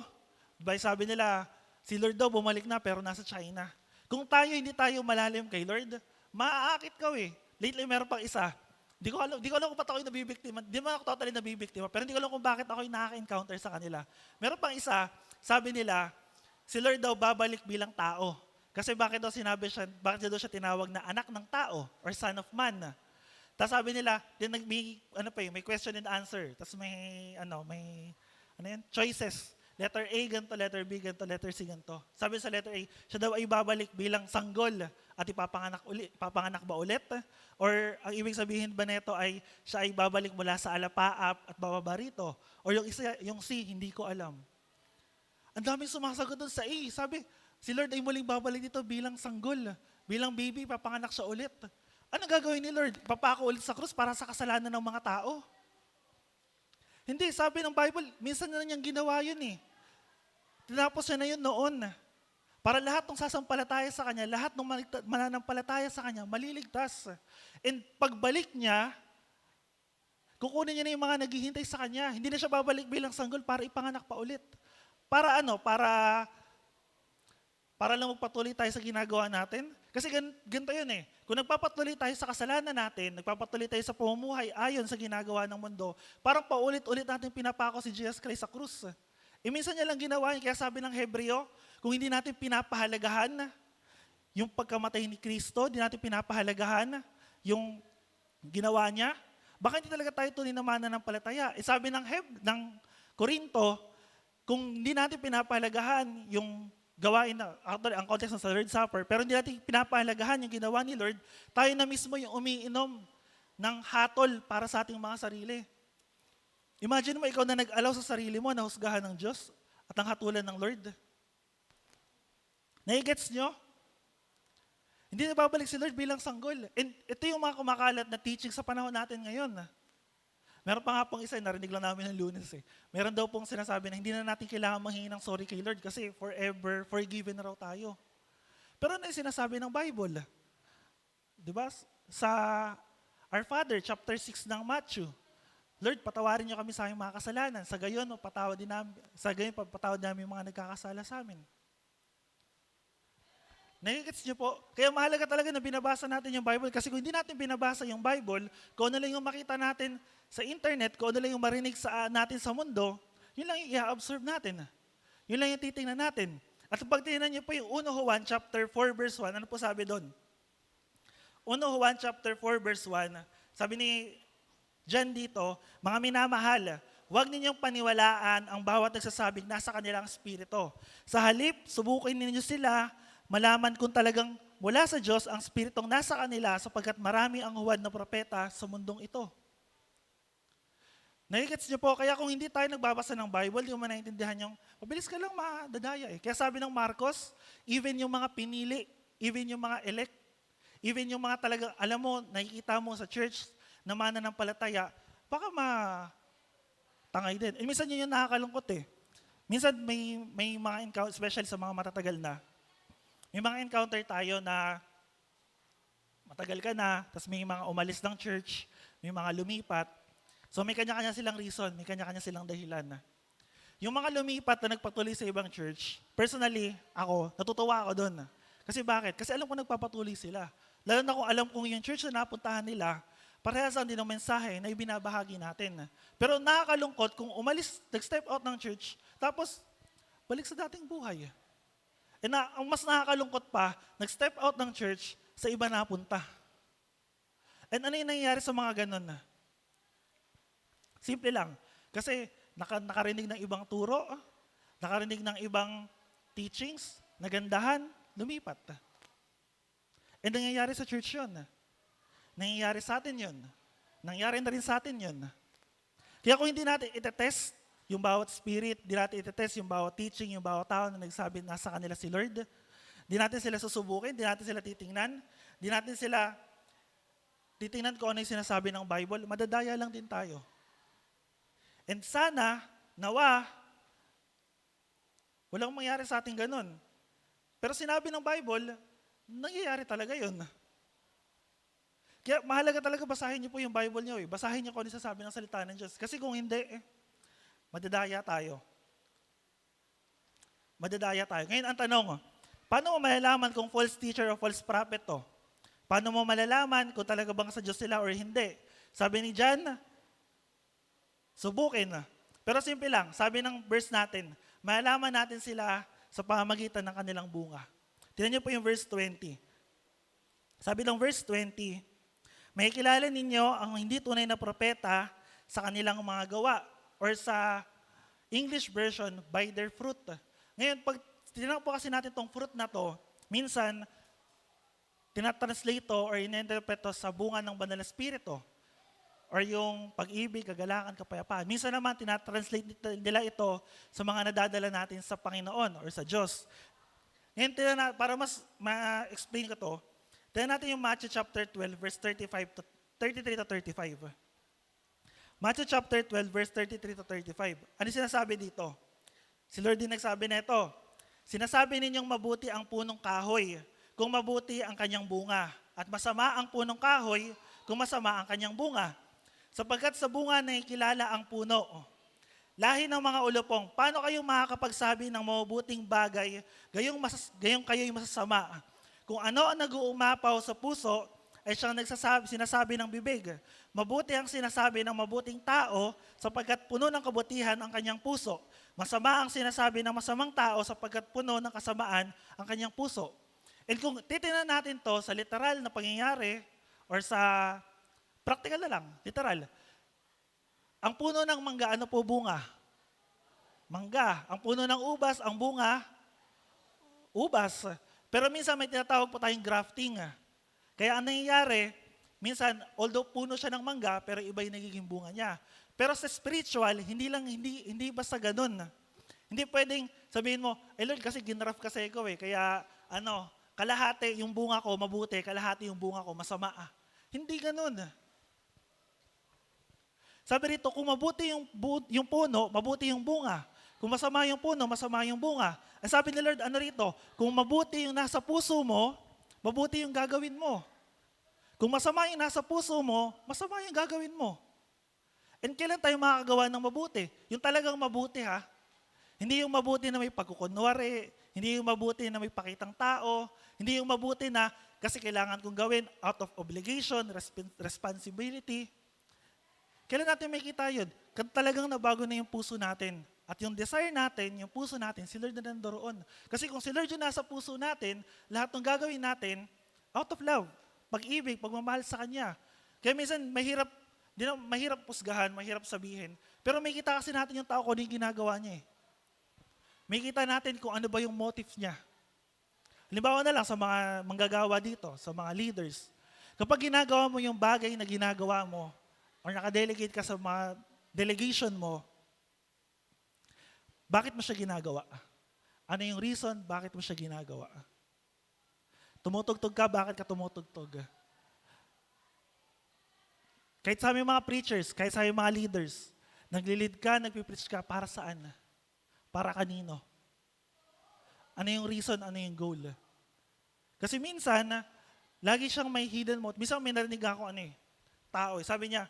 Diba, sabi nila, si Lord daw bumalik na pero nasa China. Kung hindi tayo malalim kay Lord, maaakit ka Lately meron pang isa. Di ko alam kung ba't ako'y nabibiktima. Di man ako totally nabibiktima, pero hindi ko alam kung bakit ako'y nakaka-encounter sa kanila. Meron pang isa, sabi nila, si Lord daw babalik bilang tao. Kasi bakit daw siya tinawag na anak ng tao or son of man. Tapos sabi nila, may question and answer. Tapos may choices. Letter A ganito, letter B ganito, letter C ganito. Sabi sa letter A, siya daw ay babalik bilang sanggol at ipapanganak ba ulit? Or ang ibig sabihin ba nito ay siya ay babalik mula sa alapaap at bababa rito? Or yung C, hindi ko alam. Ang daming sumasagot doon sa A. Sabi, si Lord ay muling babalik dito bilang sanggol, bilang baby, papanganak siya ulit. Ano gagawin ni Lord? Papako ulit sa krus para sa kasalanan ng mga tao? Hindi, sabi ng Bible, minsan na niyang ginawa yun Tinapos siya na yun noon. Para lahat ng sasampalataya sa Kanya, lahat ng mananampalataya sa Kanya, maliligtas. And pagbalik niya, kukunin niya na yung mga naghihintay sa Kanya. Hindi na siya babalik bilang sanggol para ipanganak pa ulit. Para lang magpatuloy tayo sa ginagawa natin. Kasi ganito yun Kung nagpapatuloy tayo sa kasalanan natin, nagpapatuloy tayo sa pamumuhay ayon sa ginagawa ng mundo, parang paulit-ulit natin pinapako si Jesus Christ sa krus. Minsan niya lang ginawa yun, kaya sabi ng Hebreo, kung hindi natin pinapahalagahan yung pagkamatay ni Kristo, hindi natin pinapahalagahan yung ginawa niya, baka hindi talaga tayo tunay na mananampalataya. Sabi ng Korinto, kung hindi natin pinapahalagahan yung gawain actually, ang context sa Lord's Supper, pero hindi natin pinapahalagahan yung ginawa ni Lord, tayo na mismo yung umiinom ng hatol para sa ating mga sarili. Imagine mo, ikaw na nag-allow sa sarili mo na husgahan ng Diyos at ang hatulan ng Lord. Naigets nyo? Hindi na babalik si Lord bilang sanggol. And ito yung mga kumakalat na teaching sa panahon natin ngayon. Meron pa nga pong isa, narinig lang namin ng Lunes eh. Meron daw pong sinasabi na hindi na natin kailangan manghingi ng sorry kay Lord kasi forever forgiven na raw tayo. Pero ano yung sinasabi ng Bible? Di ba? Sa Our Father, chapter 6 ng Matthew, Lord, patawarin niyo kami sa aming mga kasalanan. Sa gayon, patawad namin yung mga nagkakasala sa amin. Nagigets niyo po? Kaya mahalaga talaga na binabasa natin yung Bible kasi kung hindi natin binabasa yung Bible, kung ano lang yung makita natin sa internet, kung ano lang yung marinig natin sa mundo, yun lang yung i-absorb natin. Yun lang yung titingnan natin. At pag tingnan niyo po yung 1 Juan chapter 4 verse 1, ano po sabi doon? 1 Juan chapter 4 verse 1, sabi ni John dito, mga minamahal, huwag ninyong paniwalaan ang bawat nagsasabing nasa kanilang espiritu. Sa halip, subukin ninyo sila, malaman kung talagang mula sa Diyos ang espiritong nasa kanila sapagkat marami ang huwad na propeta sa mundong ito. Nagigets niyo po, kaya kung hindi tayo nagbabasa ng Bible, di mo maintindihan yung, mabilis ka lang madadaya eh. Kaya sabi ng Marcos, even yung mga pinili, even yung mga elect, even yung mga talagang, alam mo, nakikita mo sa church na mananampalataya, baka tangay din. Eh, minsan yun yung nakakalungkot eh. Minsan may mga encounter, especially sa mga matatagal na, may mga encounter tayo na matagal ka na, tapos may mga umalis ng church, may mga lumipat. So may kanya-kanya silang reason, may kanya-kanya silang dahilan. Yung mga lumipat na nagpatuloy sa ibang church, personally, natutuwa ako doon. Kasi bakit? Kasi alam ko nagpapatuloy sila. Lalo na kung alam kong yung church na napuntahan nila, parehas lang din ang mensahe na ibinabahagi natin. Pero nakakalungkot kung nag-step out ng church, tapos balik sa dating buhay. Ang mas nakakalungkot pa, nag-step out ng church, sa iba napunta. And ano yung nangyayari sa mga ganun? Simple lang. Kasi nakarinig ng ibang turo, nakarinig ng ibang teachings, nagandahan, lumipat. And nangyayari sa church yun. Nangyayari sa atin yun. Nangyayari na rin sa atin yun. Kaya kung hindi natin itetest yung bawat spirit, di natin itetest yung bawat teaching, yung bawat tao na nagsabi nasa kanila si Lord, di natin sila susubukin, di natin sila titingnan, di natin sila titingnan kung ano yung sinasabi ng Bible, madadaya lang din tayo. And sana, nawa, walang mangyari sa ating ganun. Pero sinabi ng Bible, nangyayari talaga yun. Kaya mahalaga talaga basahin niyo po yung Bible niyo. Basahin niyo kung ano sasabi ng salita ng Diyos. Kasi kung hindi, madadaya tayo. Madadaya tayo. Ngayon ang tanong, paano mo malalaman kung false teacher o false prophet to? Paano mo malalaman kung talaga bang sa Diyos sila or hindi? Sabi ni John, subukin. Pero simple lang, sabi ng verse natin, malalaman natin sila sa pamamagitan ng kanilang bunga. Tingnan niyo po yung verse 20. Sabi ng verse 20, may kilala ninyo ang hindi tunay na propeta sa kanilang mga gawa or sa English version, by their fruit. Ngayon, pag tinanong po kasi natin itong fruit na to, minsan, tinatranslate to or ininterpret to sa bunga ng banal na spirito or yung pag-ibig, kagalakan, kapayapaan. Minsan naman, tinatranslate nila ito sa mga nadadala natin sa Panginoon or sa Diyos. Ngayon, para mas ma-explain ko to, tingnan natin yung Matthew chapter 12, verse 33 to 35. Matthew chapter 12, verse 33 to 35. Ano sinasabi dito? Si Lord din nagsabi nito, sinasabi ninyong mabuti ang punong kahoy kung mabuti ang kanyang bunga, at masama ang punong kahoy kung masama ang kanyang bunga. Sapagkat sa bunga nakikilala ang puno. Lahi ng mga ulupong, paano kayo makakapagsabi ng mabubuting bagay gayong kayo'y masasama? Kung ano ang nag-uumapaw sa puso, ay siyang sinasabi ng bibig. Mabuti ang sinasabi ng mabuting tao sapagkat puno ng kabutihan ang kanyang puso. Masama ang sinasabi ng masamang tao sapagkat puno ng kasamaan ang kanyang puso. And kung titingnan natin to sa literal na pangyayari or sa practical na lang, literal. Ang puno ng mangga, ano po bunga? Mangga. Ang puno ng ubas, ang bunga? Ubas. Pero minsan may tinatawag po tayong grafting. Kaya ang nangyayari, minsan, although puno siya ng mangga, pero iba yung nagiging bunga niya. Pero sa spiritual, hindi basta ganun. Hindi pwedeng sabihin mo, Lord, kasi ginraft kasi ko kaya kalahati yung bunga ko mabuti, kalahati yung bunga ko masama. Hindi ganun. Sabi rito, kung mabuti yung puno, mabuti yung bunga. Kung masama yung puno, masama yung bunga. Ang sabi ni Lord, ano rito, kung mabuti yung nasa puso mo, mabuti yung gagawin mo. Kung masama yung nasa puso mo, masama yung gagawin mo. And kailan tayo makakagawa ng mabuti? Yung talagang mabuti ha. Hindi yung mabuti na may pagkukunwari, hindi yung mabuti na may pakitang tao, hindi yung mabuti na kasi kailangan kong gawin out of obligation, responsibility. Kailan natin makikita yun? Talagang nabago na yung puso natin. At yung desire natin, yung puso natin, si Lord na nandoon. Kasi kung si Lord yung nasa puso natin, lahat ng gagawin natin, out of love, pag-ibig, pagmamahal sa Kanya. Kaya minsan, mahirap pusgahan, mahirap sabihin. Pero may kita kasi natin yung tao kung ano yung ginagawa niya eh. May kita natin kung ano ba yung motive niya. Halimbawa na lang sa mga manggagawa dito, sa mga leaders. Kapag ginagawa mo yung bagay na ginagawa mo, or nakadelegate ka sa mga delegation mo, bakit mo siya ginagawa? Ano yung reason bakit mo siya ginagawa? Tumutugtog ka, bakit ka tumutugtog? Kahit sa aming mga preachers, kahit sa aming mga leaders, nagli-lead ka, nagpipreach ka, para saan? Para kanino? Ano yung reason, ano yung goal? Kasi minsan, lagi siyang may hidden motive. Minsan may narinig ako tao. Sabi niya,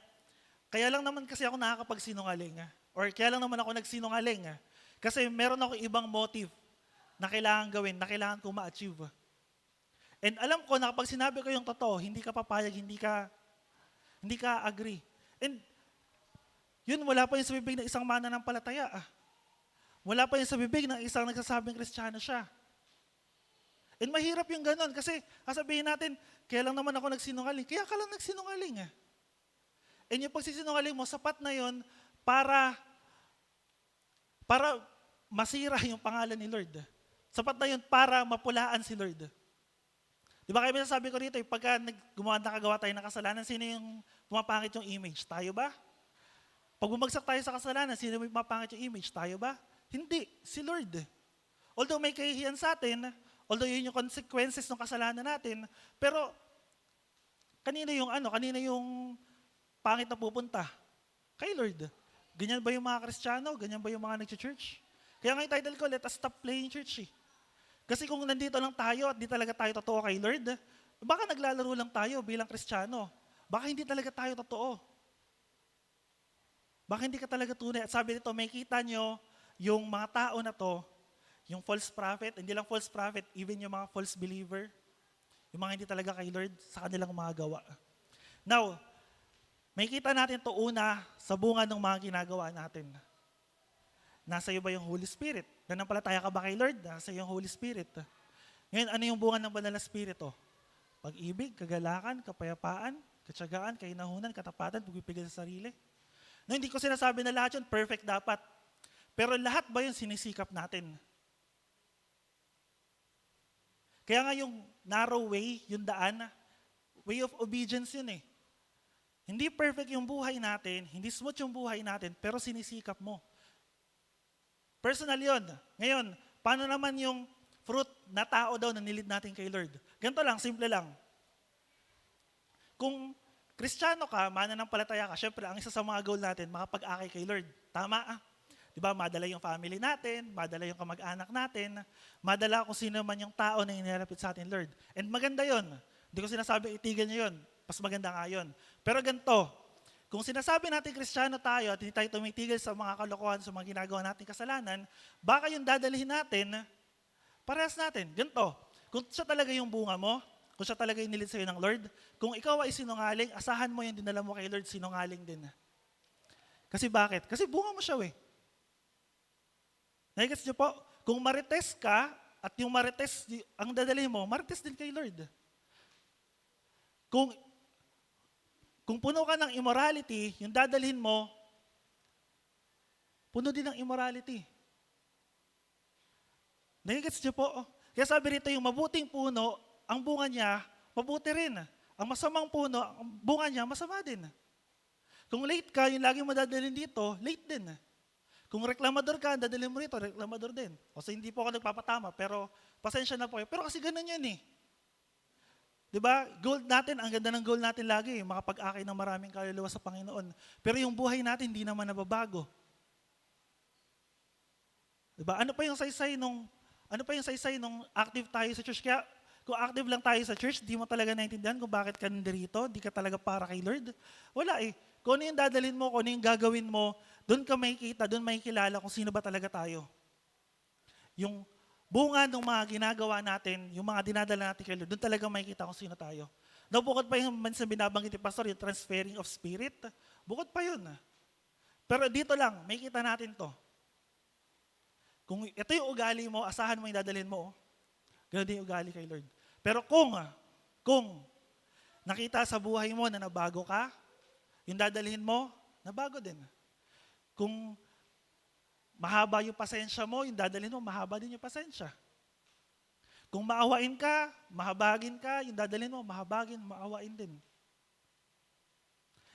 kaya lang naman kasi ako nakakapagsinungaling. Or kaya lang naman ako nagsinungaling. Kasi meron ako ibang motive na kailangan gawin, na kailangan kong ma-achieve. And alam ko na kapag sinabi ko yung totoo, hindi ka papayag, hindi ka agree. And yun, wala pa yung sa bibig ng isang mananampalataya. Wala pa yung sa bibig ng isang nagsasabing Kristiyano siya. And mahirap yung ganun kasi sasabihin natin, kaya lang naman ako nagsinungaling. Kaya ka lang nagsinungaling. And yung pagsisinungaling mo, sapat na yun para masira yung pangalan ni Lord. Sapat na yun para mapulaan si Lord. Di ba kaya sabi ko rito, pagka nakagawa tayo ng kasalanan, sino yung pumapangit yung image? Tayo ba? Pag bumagsak tayo sa kasalanan, sino yung pumapangit yung image? Tayo ba? Hindi, si Lord. Although may kahihiyan sa atin, although yun yung consequences ng kasalanan natin, pero kanina yung pangit na pupunta? Kay Lord. Ganyan ba yung mga Kristiyano? Ganyan ba yung mga nag-church? Kaya nga yung title ko, let us stop playing church eh. Kasi kung nandito lang tayo at di talaga tayo totoo kay Lord, baka naglalaro lang tayo bilang Kristiyano. Baka hindi talaga tayo totoo. Baka hindi ka talaga tunay. At sabi nito, may kita nyo yung mga tao na to, yung false prophet, hindi lang false prophet, even yung mga false believer, yung mga hindi talaga kay Lord, sa kanilang mga gawa. Now, may kita natin to una sa bunga ng mga ginagawa natin. Nasa iyo ba yung Holy Spirit? Nanampalataya ka ba kay Lord? Nasa iyo yung Holy Spirit. Ngayon, ano yung bunga ng Banal na Espiritu? Pag-ibig, kagalakan, kapayapaan, katsagaan, kainahunan, katapatan, pagpipigil sa sarili. No, hindi ko sinasabi na lahat yun perfect dapat. Pero lahat ba yun sinisikap natin? Kaya nga yung narrow way, yung daan, way of obedience yun eh. Hindi perfect yung buhay natin, hindi smooth yung buhay natin, pero sinisikap mo. Personal yun. Ngayon, paano naman yung fruit na tao daw na nilid natin kay Lord? Ganito lang, simple lang. Kung Kristiyano ka, mananampalataya ka, syempre, ang isa sa mga goal natin, makapag-akay kay Lord. Tama Diba, madala yung family natin, madala yung kamag-anak natin, madala kung sino man yung tao na inilapit sa atin, Lord. And maganda yun. Hindi ko sinasabi, itigil nyo yun. Mas maganda nga yun. Pero ganito, kung sinasabi natin Kristiyano tayo at hindi tayo tumitigil sa mga kalokohan, sa mga ginagawa natin kasalanan, baka yung dadalhin natin, parehas natin. Ganito, kung siya talaga yung bunga mo, kung siya talaga yung nilid sa'yo ng Lord, kung ikaw ay sinungaling, asahan mo yung dinala mo kay Lord, sinungaling din. Kasi bakit? Kasi bunga mo siya Nakikita niyo po, kung marites ka, at yung marites, ang dadalhin mo, marites din kay Lord. Kung puno ka ng immorality, yung dadalhin mo, puno din ng immorality. Nakikita niyo po, kaya sabi rito, yung mabuting puno, ang bunga niya, mabuti rin. Ang masamang puno, ang bunga niya, masama din. Kung late ka, yung lagi mo dadalhin dito, late din. Kung reklamador ka, dadalhin mo rito, reklamador din. O so, hindi po ako nagpapatama, pero pasensya na po kayo. Pero kasi ganun yun eh. 'Di ba? Goal natin, ang ganda ng goal natin lagi, makapag-akay ng maraming kaluluwa sa Panginoon. Pero yung buhay natin hindi naman nababago. 'Di ba? Ano pa yung saysay nung active tayo sa church? Kaya kung active lang tayo sa church, di mo talaga naintindihan kung bakit ka nandito, di ka talaga para kay Lord. Wala eh. Kung ano yung dadalhin mo, kung ano yung gagawin mo, doon ka makikita, doon makikilala kung sino ba talaga tayo. Yung bunga ng mga ginagawa natin, yung mga dinadala natin kay Lord, doon talaga makikita kung sino tayo. Now, bukod pa yung minsan binabanggit ni Pastor, yung transferring of spirit, bukod pa yun. Pero dito lang, makikita natin to. Kung ito yung ugali mo, asahan mo yung dadalhin mo. Ganun din yung ugali kay Lord. Pero kung nakita sa buhay mo na nabago ka, yung dadalhin mo, nabago din. Kung mahaba yung pasensya mo, yung dadalhin mo, mahaba din yung pasensya. Kung maawain ka, mahabagin ka, yung dadalhin mo, maawain din.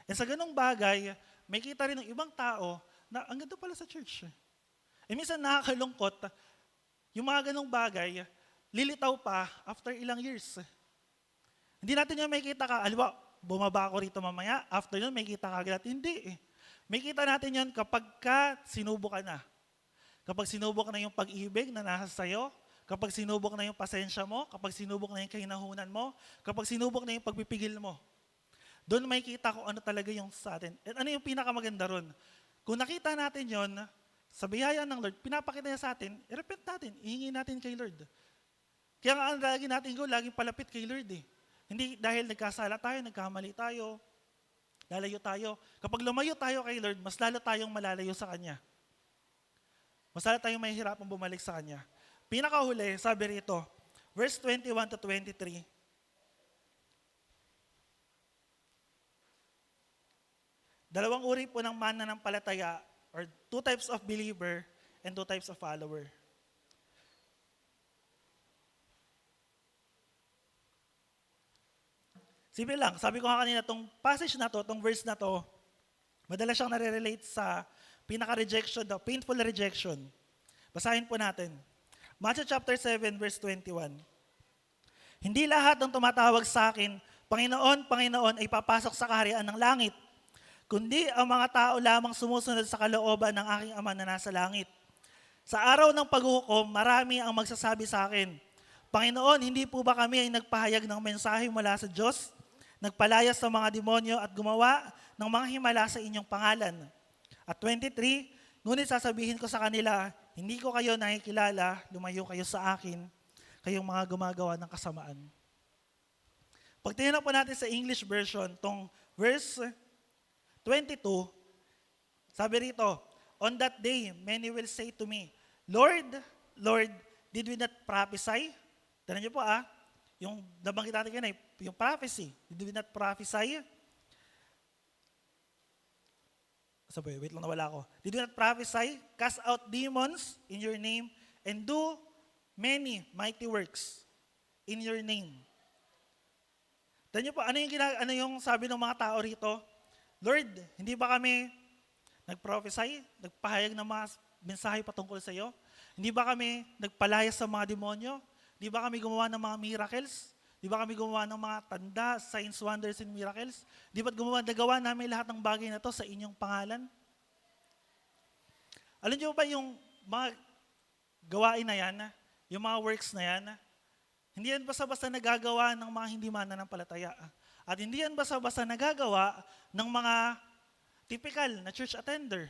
E sa ganung bagay, may kita rin ng ibang tao na ang ganda pala sa church. E minsan nakakalungkot, yung mga ganung bagay, lilitaw pa after ilang years. Hindi natin yung makikita ka, aliwa, bumaba ako rito mamaya, after yun makikita ka agad. Hindi eh. Makikita natin yun kapag ka sinubok ka na. Kapag sinubok na yung pag-ibig na nasa sayo, kapag sinubok na yung pasensya mo, kapag sinubok na yung kahinahunan mo, kapag sinubok na yung pagpipigil mo. Doon makikita kung ano talaga yung sa atin. At ano yung pinakamaganda ron? Kung nakita natin yon sa biyaya ng Lord, pinapakita niya sa atin, i-repent natin, ihingi natin kay Lord. Kaya nga ang lagi natin laging palapit kay Lord eh. Hindi dahil nagkasala tayo, nagkamali tayo, lalayo tayo. Kapag lumayo tayo kay Lord, mas lalo tayong malalayo sa Kanya. Mas lalo tayong mahihirapang bumalik sa Kanya. Pinakahuli, sabi rito, verse 21 to 23. Dalawang uri po ng mananampalataya, or two types of believer and two types of follower. Simple lang, sabi ko nga kanina, itong passage na to, itong verse na to, madalas siyang nare-relate sa pinaka-rejection, the painful rejection. Basahin po natin. Matthew chapter 7, verse 21. Hindi lahat ng tumatawag sa akin, Panginoon, Panginoon, ay papasok sa kaharian ng langit, kundi ang mga tao lamang sumusunod sa kalooban ng aking Ama na nasa langit. Sa araw ng paghuhukom, marami ang magsasabi sa akin, Panginoon, hindi po ba kami ay nagpahayag ng mensahe mula sa Diyos, nagpalayas sa mga demonyo at gumawa ng mga himala sa inyong pangalan? At 23, ngunit sasabihin ko sa kanila, hindi ko kayo nakikilala, lumayo kayo sa akin, kayong mga gumagawa ng kasamaan. Pag tingnan po natin sa English version, tong verse 22, sabi rito, on that day, many will say to me, Lord, Lord, did we not prophesy? Tignan niyo po yung nabanggit natin kanina, yung prophecy. Did we not prophesy? Sabi, wait lang, nawala ako. Did we not prophesy? Cast out demons in your name and do many mighty works in your name. Tignan niyo po, ano yung sabi ng mga tao rito? Lord, hindi ba kami nag-prophesy, nagpahayag ng mga mensahe patungkol sa iyo? Hindi ba kami nagpalayas sa mga demonyo? Hindi ba kami gumawa ng mga miracles? Di ba kami gumawa ng mga tanda, signs, wonders, and miracles? Di ba't nagawa namin lahat ng bagay na to sa inyong pangalan? Alam niyo ba yung mga gawain na yan, yung mga works na yan, hindi yan basta-basta nagagawa ng mga hindi mananampalataya. At hindi yan basta-basta nagagawa ng mga typical na church attender.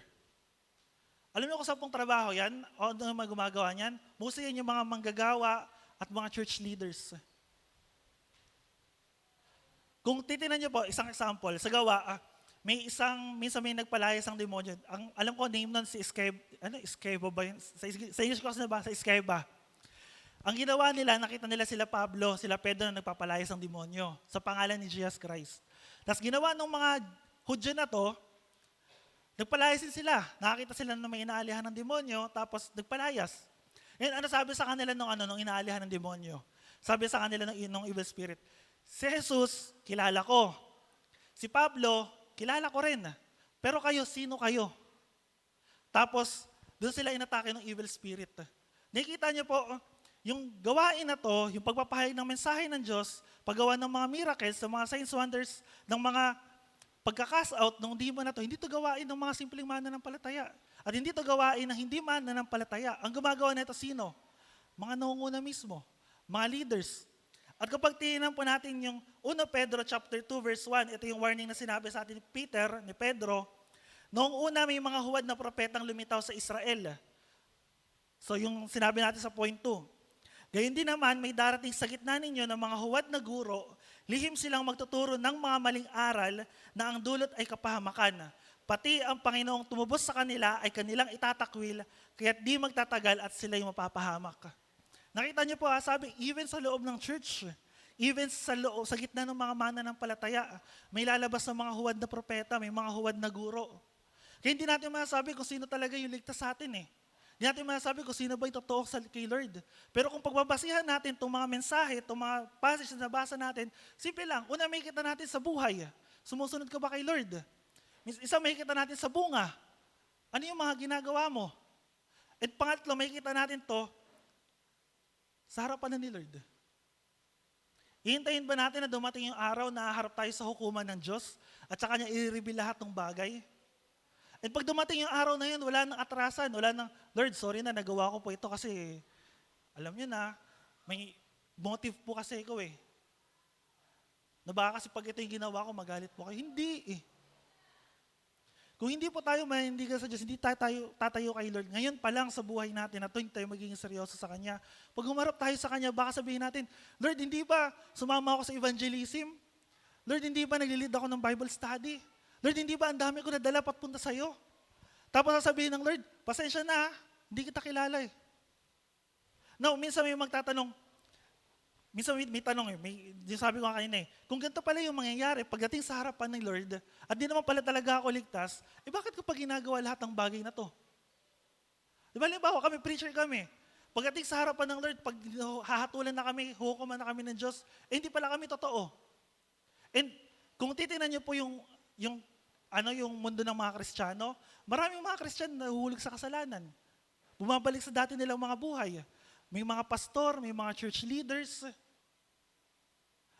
Alam niyo kung saan pong trabaho yan, o ano mga gumagawa niyan? Mostly yan yung mga manggagawa at mga church leaders. Kung titinan niyo po, isang example, sa gawa, minsan may nagpalayas ang demonyo. Alam ko, name nun si Esqueba ba yun? Sa English class na ba? Sa Esqueba. Ang ginawa nila, nakita nila sila Pablo, sila Pedro na nagpapalayas ng demonyo sa pangalan ni Jesus Christ. Tapos ginawa ng mga Hudyo na to, nagpalayas din sila. Nakakita sila na may inaalihan ng demonyo, tapos nagpalayas. And ano sabi sa kanila nung inaalihan ng demonyo? Sabi sa kanila ng evil spirit, si Jesus, kilala ko. Si Pablo, kilala ko rin. Pero kayo, sino kayo? Tapos, doon sila inatake ng evil spirit. Nakikita niyo po, yung gawain na to, yung pagpapahayag ng mensahe ng Diyos, paggawa ng mga miracles, ng mga signs, wonders, ng mga pagka-cast out ng demon na to, hindi to gawain ng mga simpleng mananampalataya. At hindi to gawain ng hindi mananampalataya. Ang gumagawa nito sino? Mga nangunguna mismo, mga leaders. At kapag tingnan po natin yung 1 Pedro chapter 2 verse 1, ito yung warning na sinabi sa atin ni Pedro, noong una may mga huwad na propetang lumitaw sa Israel. So yung sinabi natin sa point 2. Gayon din naman, may darating sa gitna ninyo ng mga huwad na guro, lihim silang magtuturo ng mga maling aral na ang dulot ay kapahamakan. Pati ang Panginoong tumubos sa kanila ay kanilang itatakwil, kaya't di magtatagal at sila'y mapapahamak. Nakita niyo po, sabi, even sa loob ng church, even sa gitna ng mga mananampalataya, may lalabas ng mga huwad na propeta, may mga huwad na guro. Kaya hindi natin masasabi kung sino talaga yung ligtas sa atin eh. Hindi natin masasabi kung sino ba yung totoo kay Lord. Pero kung pagbabasihan natin itong mga mensahe, itong mga passage na nabasa natin, simple lang, una may kita natin sa buhay. Sumusunod ka ba kay Lord? Isa may kita natin sa bunga. Ano yung mga ginagawa mo? At pangatlo, may kita natin to sa harapan na ni Lord. Ihintayin ba natin na dumating yung araw na harap tayo sa hukuman ng Diyos at saka niya i-reveal lahat ng bagay? At pag dumating yung araw na yun, wala nang atrasan, wala nang, Lord, sorry na, nagawa ko po ito kasi, alam niyo na, may motive po kasi ikaw eh. Na baka kasi pag ito yung ginawa ko, magalit po kayo. Hindi eh. Kung hindi po tayo manindigan sa Diyos, hindi tatayo kay Lord. Ngayon pa lang sa buhay natin na tuwing tayo magiging seryoso sa Kanya. Pag humarap tayo sa Kanya, baka sabihin natin, Lord, hindi ba sumama ako sa evangelism? Lord, hindi ba naglilid ako ng Bible study? Lord, hindi ba ang dami ko nadala patpunta sa'yo? Tapos sasabihin ng Lord, pasensya na, hindi kita kilala eh. Now, minsan may magtatanong, minsan may tanong yung sabi ko kanina kung ganito pala yung mangyayari pagdating sa harapan ng Lord, at di naman pala talaga ako ligtas, bakit ko pa ginagawa lahat ng bagay na to? Di ba, halimbawa kami, preacher kami, pagdating sa harapan ng Lord, pag hahatulan na kami, hukuman na kami ng Diyos, hindi pala kami totoo. And kung titingnan niyo po yung mundo ng mga Kristiyano, maraming mga Kristiyano na nahuhulog sa kasalanan. Bumabalik sa dati nilang mga buhay. May mga pastor, may mga church leaders.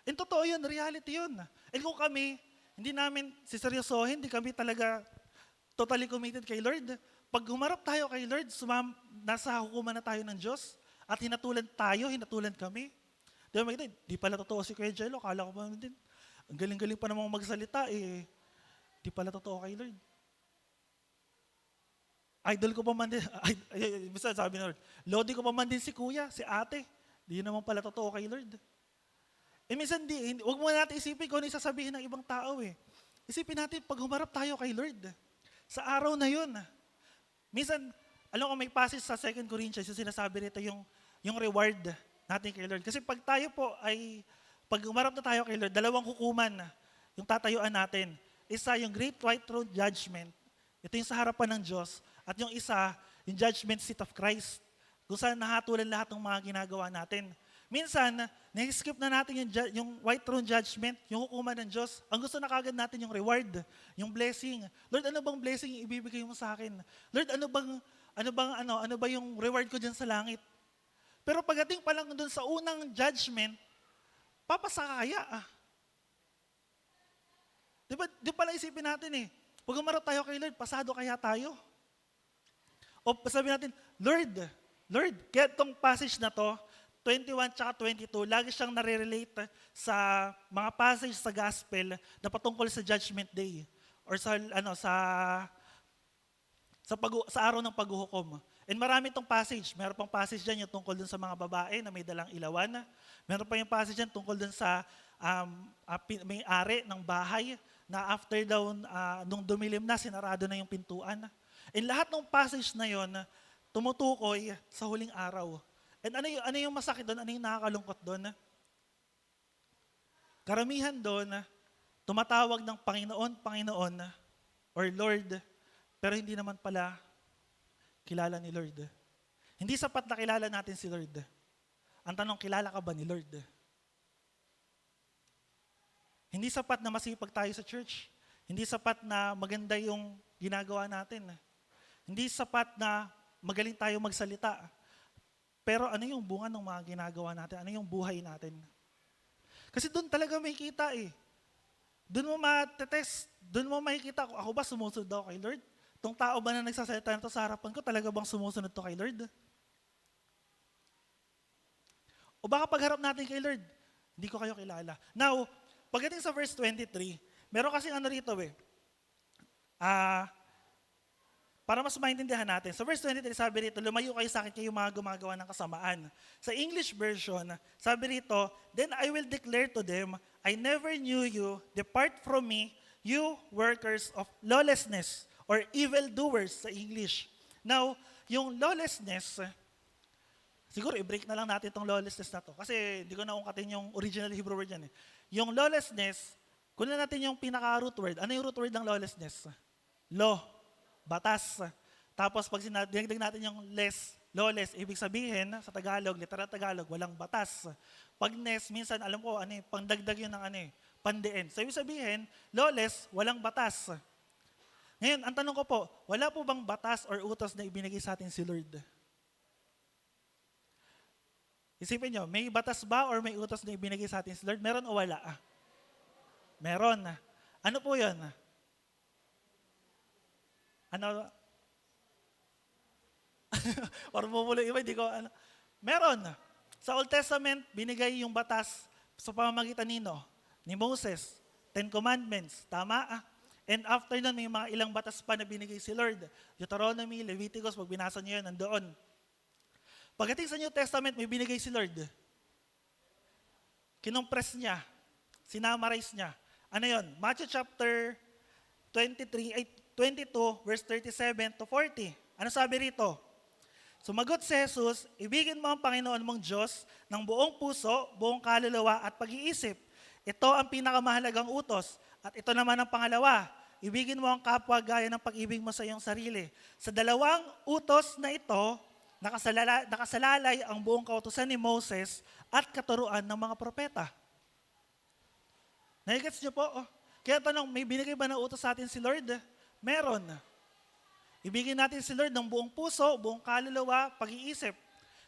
And totoo yun, reality yun. And kung kami, hindi namin siseryosohin, hindi kami talaga totally committed kay Lord. Pag humarap tayo kay Lord, nasa hukuman na tayo ng Diyos, at hinatulan kami. Di ba makita, di pala totoo si Kuya Jello, kala ko pa din, ang galing-galing pa namang magsalita, di pala totoo kay Lord. Idol ko pa man din, basta sabi ng Lord, Lodi ko pa man din si Kuya, si Ate, di naman pala totoo kay Lord. Minsan huwag mo natin isipin kung ano yung sasabihin ng ibang tao eh. Isipin natin, pag humarap tayo kay Lord, sa araw na yun, minsan, alam ko may passage sa 2 Corinthians, yung sinasabi rito yung reward natin kay Lord. Kasi pag humarap na tayo kay Lord, dalawang hukuman yung tatayuan natin. Isa, yung Great White Throne Judgment. Ito yung sa harapan ng Diyos. At yung isa, yung Judgment Seat of Christ. Kung saan nahatulan lahat ng mga ginagawa natin. Minsan, na-skip na natin yung White Throne Judgment, yung hukuman ng Diyos. Ang gusto na kagad natin yung reward, yung blessing. Lord, ano bang blessing yung ibibigay mo sa akin? Lord, ano ba yung reward ko dyan sa langit? Pero pagdating pa lang dun sa unang judgment, papasa ka kaya Diba, di pala isipin natin pag umarap tayo kay Lord, pasado kaya tayo? O sabi natin, Lord, kaya itong passage na to, 21 tsaka 22, lagi siyang nare-relate sa mga passage sa gospel na patungkol sa Judgment Day or sa araw ng paghuhukom. And marami itong passage. Meron pang passage dyan yung tungkol dun sa mga babae na may dalang ilawan. Meron pa yung passage dyan tungkol dun sa may-ari ng bahay na after daw, nung dumilim na, sinarado na yung pintuan. And lahat ng passage na yon tumutukoy sa huling araw. And ano yung masakit doon? Ano yung nakakalungkot doon? Karamihan doon, tumatawag ng Panginoon, or Lord, pero hindi naman pala kilala ni Lord. Hindi sapat na kilala natin si Lord. Ang tanong, kilala ka ba ni Lord? Hindi sapat na masipag tayo sa church. Hindi sapat na maganda yung ginagawa natin. Hindi sapat na magaling tayo magsalita. Pero ano yung bunga ng mga ginagawa natin? Ano yung buhay natin? Kasi doon talaga may kita eh. Doon mo matetest, doon mo makikita kung ako ba sumusunod ako kay Lord? Tong tao ba na nagsasalita nito sa harapan ko, talaga bang sumusunod to kay Lord? O baka pagharap natin kay Lord, hindi ko kayo kilala. Now, pagdating sa verse 23, meron kasing ano rito eh. Para mas maintindihan natin. Sa verse 23, sabi rito, lumayo kayo sa akin kayo mga gumagawa ng kasamaan. Sa English version, sabi rito, then I will declare to them, I never knew you, depart from me, you workers of lawlessness, or evildoers sa English. Now, yung lawlessness, siguro i-break na lang natin itong lawlessness na to. Kasi hindi ko naungkatin yung original Hebrew word yan eh. Yung lawlessness, kunin natin yung pinaka-root word. Ano yung root word ng lawlessness? Law. Batas. Tapos pag dinagdag natin yung lawless, ibig sabihin sa Tagalog, literal Tagalog, walang batas. Pag minsan alam ko, pangdagdag yun ng pandiin. So ibig sabihin, lawless, walang batas. Ngayon, ang tanong ko po, wala po bang batas or utos na ibinigay sa atin si Lord? Isipin nyo, may batas ba or may utos na ibinigay sa atin si Lord? Meron o wala? Meron. Ano po yun? Ano? Or bumulo iba, hindi ko, Meron. Sa Old Testament, binigay yung batas sa pamamagitan nino, ni Moses, 10 Commandments, tama? And after nun, may mga ilang batas pa na binigay si Lord. Deuteronomy, Leviticus, pag binasa nyo yun, nandoon. Pagdating sa New Testament, may binigay si Lord. Kinompress niya, sinamarize niya. Ano yun? Matthew chapter 22, verse 37 to 40. Ano sabi rito? Sumagot si Jesus, ibigin mo ang Panginoon mong Diyos ng buong puso, buong kaluluwa at pag-iisip. Ito ang pinakamahalagang utos. At ito naman ang pangalawa, ibigin mo ang kapwa gaya ng pag-ibig mo sa iyong sarili. Sa dalawang utos na ito, nakasalalay ang buong kautusan ni Moses at katuruan ng mga propeta. Nagigets niyo po? Kaya tanong, may binigay ba na utos sa atin si Lord? Meron. Ibigin natin si Lord ng buong puso, buong kaluluwa, pag-iisip.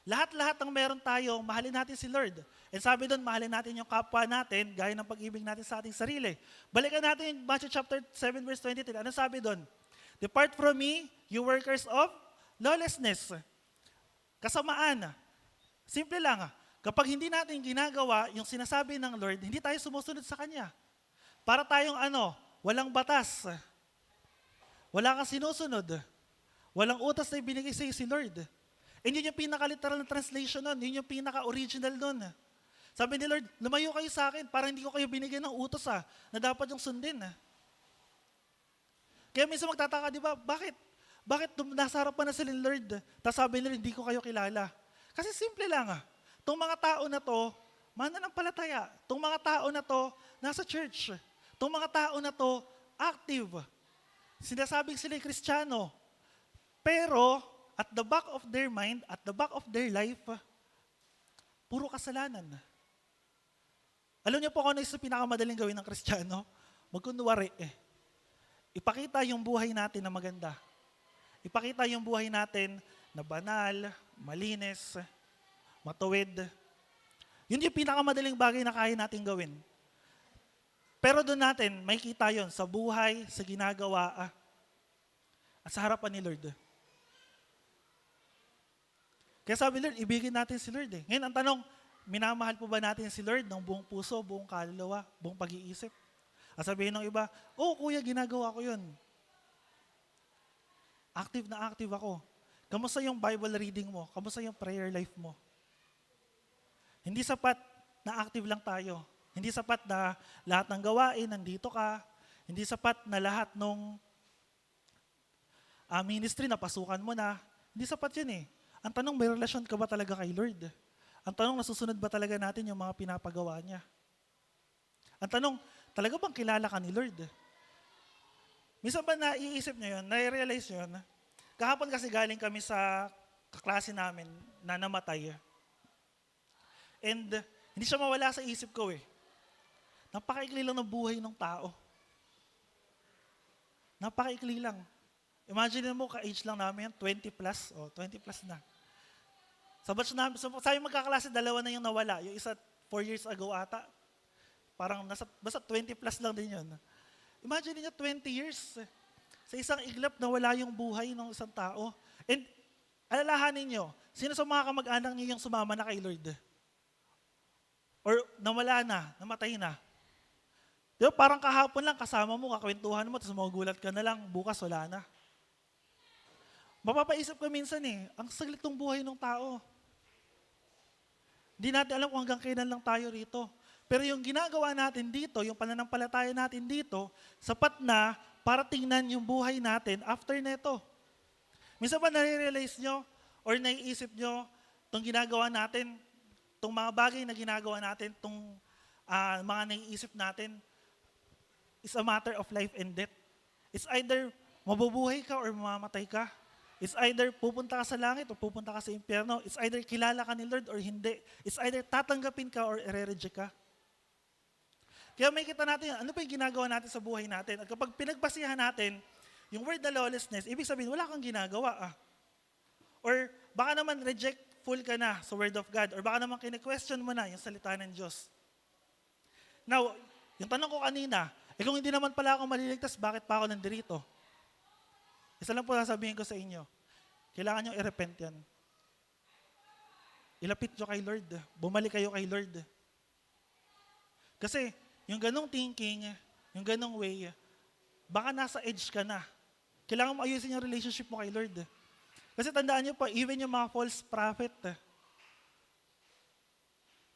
Lahat-lahat ng meron tayo, mahalin natin si Lord. And sabi doon, mahalin natin yung kapwa natin, gaya ng pag-ibig natin sa ating sarili. Balikan natin yung Matthew chapter 7, verse 23. Ano sabi doon? Depart from me, you workers of lawlessness. Kasamaan. Simple lang. Kapag hindi natin ginagawa yung sinasabi ng Lord, hindi tayo sumusunod sa Kanya. Para tayong walang batas. Wala kang sinusunod. Walang utas na ibinigay sa'yo si Lord. And yun yung pinaka-literal na translation nun. Yun yung pinaka-original nun. Sabi ni Lord, lumayo kayo sa akin para hindi ko kayo binigyan ng utos na dapat yung sundin. Kaya minsan magtataka, di ba, bakit nasa harapan na sila ni Lord? Tapos sabi ni Lord, hindi ko kayo kilala. Kasi simple lang. Itong mga tao na to, mananampalataya. Itong mga tao na to, nasa church. Itong mga tao na to, active. Sinasabing sila Kristiyano. Pero, at the back of their mind, at the back of their life, puro kasalanan. Alam niyo po kung ano yung pinakamadaling gawin ng Kristiyano? Magkunwari Ipakita yung buhay natin na maganda. Ipakita yung buhay natin na banal, malinis, matuwid. Yun yung pinakamadaling bagay na kaya natin gawin. Pero doon natin, may kita yon sa buhay, sa ginagawa, at sa harapan ni Lord. Kaya sabi Lord, ibigin natin si Lord. Ngayon ang tanong, minamahal po ba natin si Lord ng buong puso, buong kaluluwa, buong pag-iisip? At sabihin ng iba, kuya, ginagawa ko yun. Active na active ako. Kamusta yung Bible reading mo? Kamusta yung prayer life mo? Hindi sapat na active lang tayo. Hindi sapat na lahat ng gawain, nandito ka. Hindi sapat na lahat ng ministry na pasukan mo na. Hindi sapat yun Ang tanong, may relasyon ka ba talaga kay Lord? Ang tanong, nasusunod ba talaga natin yung mga pinapagawa niya? Ang tanong, talaga bang kilala ka ni Lord? Minsan ba naiisip niyo yun, nai-realize niyo yun? Kahapon kasi galing kami sa kaklase namin na namatay. And hindi siya mawala sa isip ko Napakaikli lang ng buhay ng tao. Napakaikli lang. Imagine mo, ka-age lang namin 20 plus na. Sa batch namin, sabi magkaklase, dalawa na yung nawala. Yung isa, 4 years ago ata. Parang basta 20 plus lang din yun. Imagine niyo 20 years. Sa isang iglap, nawala yung buhay ng isang tao. And alalahanin niyo, sino sa mga kamag-anak niyo yung sumama na kay Lord? Or nawala na, namatay na. Di ba, parang kahapon lang, kasama mo, kakwentuhan mo, tapos magugulat ka na lang, bukas wala na. Mapapaisip ka minsan ang saglit ng buhay ng tao. Hindi natin alam kung hanggang kailan lang tayo rito. Pero yung ginagawa natin dito, yung pananampalataya natin dito, sapat na para tingnan yung buhay natin after neto. Minsan ba nare-realize nyo or naiisip nyo itong ginagawa natin, itong mga bagay na ginagawa natin, itong mga naiisip natin, is a matter of life and death. It's either mabubuhay ka or mamamatay ka. It's either pupunta ka sa langit o pupunta ka sa impyerno. It's either kilala ka ni Lord or hindi. It's either tatanggapin ka or i-reject ka. Kaya may kita natin, ano pa yung ginagawa natin sa buhay natin? At kapag pinagbasihan natin, yung word na lawlessness, ibig sabihin, wala kang ginagawa. Or baka naman rejectful ka na sa word of God. Or baka naman kine-question mo na yung salita ng Diyos. Now, yung tanong ko kanina, kung hindi naman pala ako maliligtas, bakit pa ako nandirito? Isa lang po sasabihin ko sa inyo, kailangan nyo i-repent yan. Ilapit nyo kay Lord. Bumalik kayo kay Lord. Kasi, yung ganong thinking, yung ganong way, baka nasa edge ka na. Kailangan mo ayusin yung relationship mo kay Lord. Kasi tandaan nyo pa, even yung mga false prophet,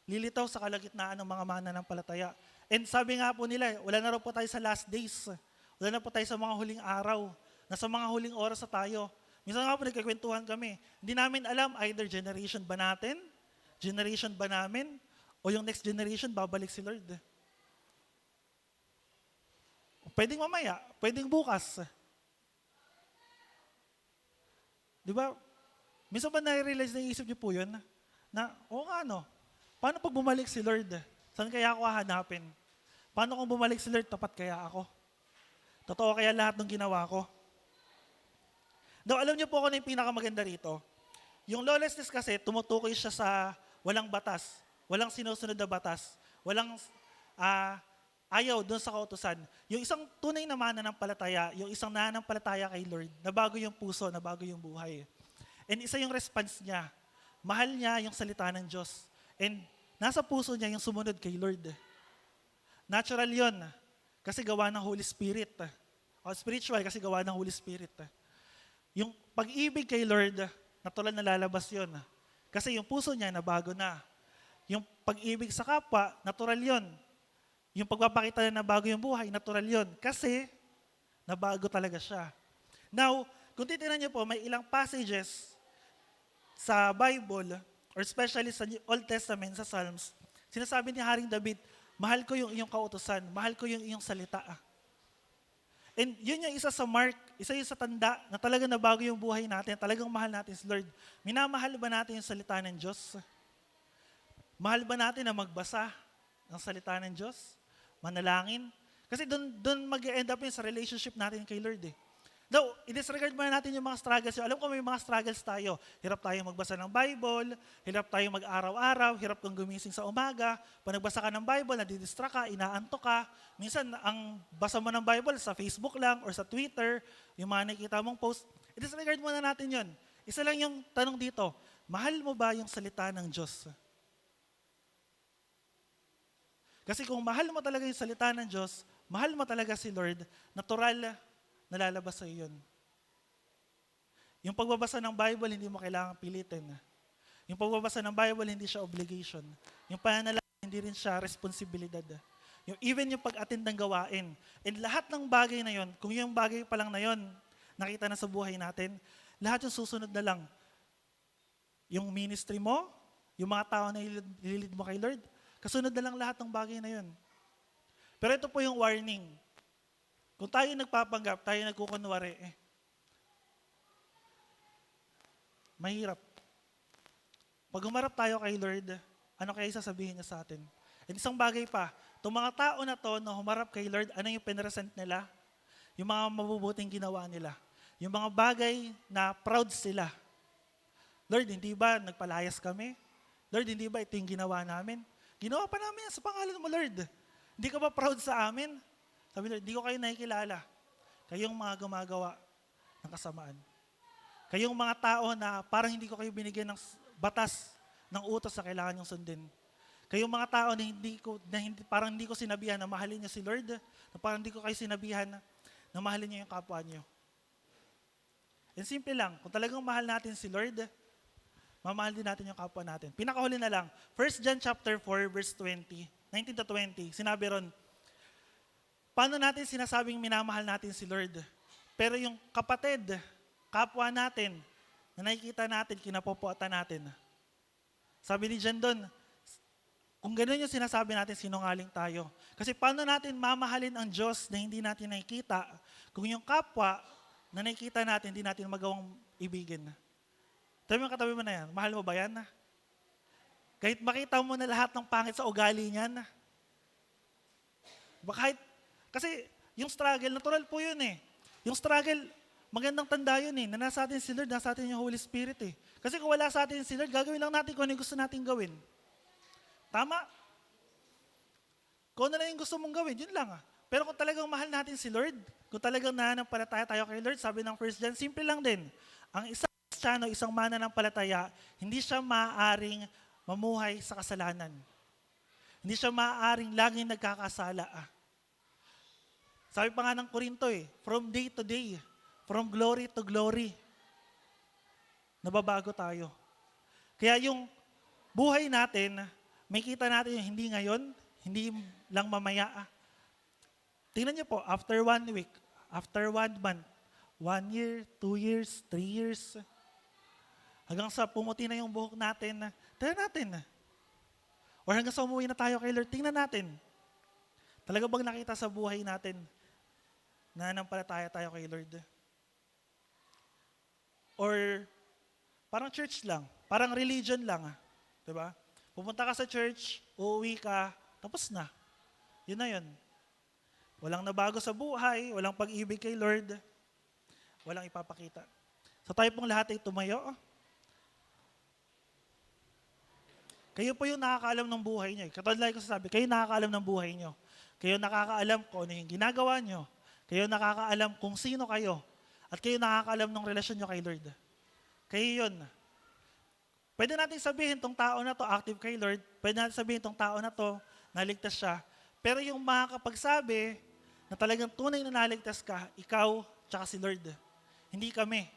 lilitaw sa kalagitnaan ng mga mananampalataya. And sabi nga po nila, wala na raw po tayo sa last days. Wala na po tayo sa mga huling araw. Nasa mga huling oras na tayo. Minsan nga po nagkakwentuhan kami. Hindi namin alam, either generation ba natin, generation ba namin, o yung next generation, babalik si Lord. Pwedeng mamaya, pwedeng bukas. Di ba? Minsan ba na-realize na isip niyo po yun? Na, oo nga no, paano pag bumalik si Lord? Saan kaya ako hahanapin? Paano kung bumalik si Lord, tapat kaya ako? Totoo kaya lahat ng ginawa ko? Now, alam niyo po kung ano yung pinakamaganda rito. Yung lawlessness kasi, tumutukoy siya sa walang batas, walang sinusunod na batas, walang ayaw doon sa kautusan. Yung isang tunay na mananampalataya, yung isang nananampalataya kay Lord, na bago yung puso, na bago yung buhay. And isa yung response niya. Mahal niya yung salita ng Diyos. And nasa puso niya yung sumunod kay Lord. Natural yon, kasi gawa ng Holy Spirit. O spiritual, kasi gawa ng Holy Spirit. Yung pag-ibig kay Lord, natural na lalabas yon. Kasi yung puso niya, nabago na. Yung pag-ibig sa kapwa, natural yon. Yung pagpapakita na bago yung buhay, natural yon. Kasi, nabago talaga siya. Now, kung titignan niyo po, may ilang passages sa Bible, or especially sa Old Testament, sa Psalms, sinasabi ni Haring David, mahal ko yung iyong kautusan, mahal ko yung iyong salita. And yun yung isa sa mark, isa yung sa tanda na talagang nabago yung buhay natin, talagang mahal natin si Lord. Minamahal ba natin yung salita ng Diyos? Mahal ba natin na magbasa ng salita ng Diyos? Manalangin? Kasi doon mag-end up yun sa relationship natin kay Lord Though, i-disregard muna natin yung mga struggles. Alam ko may mga struggles tayo. Hirap tayo magbasa ng Bible, hirap tayo mag-araw-araw, hirap kang gumising sa umaga. Pag nagbasa ka ng Bible, nadidistract ka, inaantok ka. Minsan, ang basa mo ng Bible sa Facebook lang or sa Twitter, yung mga nakikita mong post, i-disregard muna natin yun. Isa lang yung tanong dito, mahal mo ba yung salita ng Diyos? Kasi kung mahal mo talaga yung salita ng Diyos, mahal mo talaga si Lord, natural nalalabas sa iyon. Yung pagbabasa ng Bible, hindi mo kailangang pilitin. Yung pagbabasa ng Bible, hindi siya obligation. Yung pananalangin, hindi rin siya responsibilidad. Even yung pag-attend ng gawain. And lahat ng bagay na yon, kung yung bagay pa lang na yon, nakita na sa buhay natin, lahat yung susunod na lang. Yung ministry mo, yung mga tao na ililid mo kay Lord, kasunod na lang lahat ng bagay na yon. Pero ito po yung warning. Kung tayo nagpapanggap, tayo nagkukunwari, mahirap. Pag humarap tayo kay Lord, ano kaya sasabihin niya sa atin? At isang bagay pa, itong mga tao na to na humarap kay Lord, ano yung pinresent nila? Yung mga mabubuting ginawa nila. Yung mga bagay na proud sila. Lord, hindi ba nagpalayas kami? Lord, hindi ba ito yung ginawa namin? Ginawa pa namin yan sa pangalan mo, Lord. Hindi ka ba proud sa amin? Sabi Lord, hindi ko kayo nakikilala. Kayong mga gumagawa ng kasamaan. Kayong mga tao na parang hindi ko kayo binigyan ng batas, ng utos na kailangan yung sundin. Kayong mga tao na parang hindi ko sinabihan na mahalin niyo si Lord, na parang hindi ko kayo sinabihan na mahalin niyo yung kapwa niyo. And simple lang, kung talagang mahal natin si Lord, mamahal din natin yung kapwa natin. Pinakahuli na lang, 1 John chapter 4, verse 20, 19 to 20, sinabi ron, paano natin sinasabing minamahal natin si Lord? Pero yung kapatid, kapwa natin, na nakikita natin, kinapopuatan natin. Sabi ni John doon, kung gano'n yung sinasabi natin, sinungaling tayo. Kasi paano natin mamahalin ang Diyos na hindi natin nakikita kung yung kapwa na nakikita natin, hindi natin magawang ibigin. Tabi mo katabi mo na yan, mahal mo ba yan? Kahit makita mo na lahat ng pangit sa ugali niyan. Kasi yung struggle, natural po yun eh. Yung struggle, magandang tanda yun eh, na nasa atin si Lord, nasa atin yung Holy Spirit eh. Kasi kung wala sa atin si Lord, gagawin lang natin kung ano yung gusto natin gawin. Tama? Kung ano na yung gusto mong gawin, yun lang ah. Pero kung talagang mahal natin si Lord, kung talagang nananampalataya tayo kay Lord, sabi ng 1 John, simple lang din. Ang isang Kristiyano, isang mananampalataya, hindi siya maaaring mamuhay sa kasalanan. Hindi siya maaaring laging nagkakasala. Sabi pa nga ng Korinto from day to day, from glory to glory, nababago tayo. Kaya yung buhay natin, may kita natin yung hindi ngayon, hindi lang mamaya. Tingnan niyo po, after 1 week, after 1 month, 1 year, 2 years, 3 years, hanggang sa pumuti na yung buhok natin, tingnan natin. Or hanggang sa umuwi na tayo kay Lord, tingnan natin. Talaga bang nakita sa buhay natin na nanampalataya tayo kay Lord? Or parang church lang, parang religion lang. Diba? Pupunta ka sa church, uuwi ka, tapos na. Yun na yun. Walang nabago sa buhay, walang pag-ibig kay Lord, walang ipapakita. So tayo pong lahat ay tumayo. Kayo po yung nakakaalam ng buhay niyo. Katulad lang ko sasabi, kayo nakakaalam ng buhay niyo. Kayo nakakaalam kung ano yung ginagawa niyo. Kayo nakakaalam kung sino kayo. At kayo nakakaalam ng relasyon niyo kay Lord. Kayo yun. Pwede natin sabihin tong tao na to active kay Lord. Pwede natin sabihin tong tao na to naligtas siya. Pero yung makakapagsabi na talagang tunay na naligtas ka, ikaw tsaka si Lord. Hindi kami.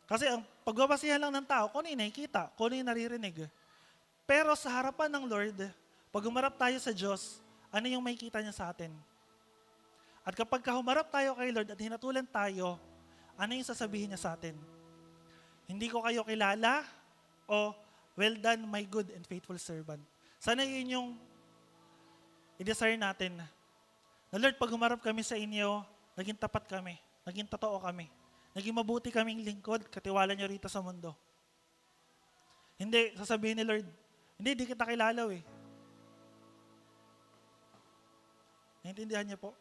Kasi ang pagbabasihan lang ng tao, kung ano yung nakikita, kung ano yung naririnig. Pero sa harapan ng Lord, pag humarap tayo sa Diyos, ano yung makikita niya sa atin? At kapag humarap tayo kay Lord at hinatulan tayo, ano yung sasabihin niya sa atin? Hindi ko kayo kilala, o well done, my good and faithful servant. Sana yun yung i-desire natin. Na Lord, pag humarap kami sa inyo, naging tapat kami, naging totoo kami, naging mabuti kaming lingkod, katiwala niyo rito sa mundo. Hindi, sasabihin ni Lord, hindi, di kita kilala eh. Naintindihan niyo po?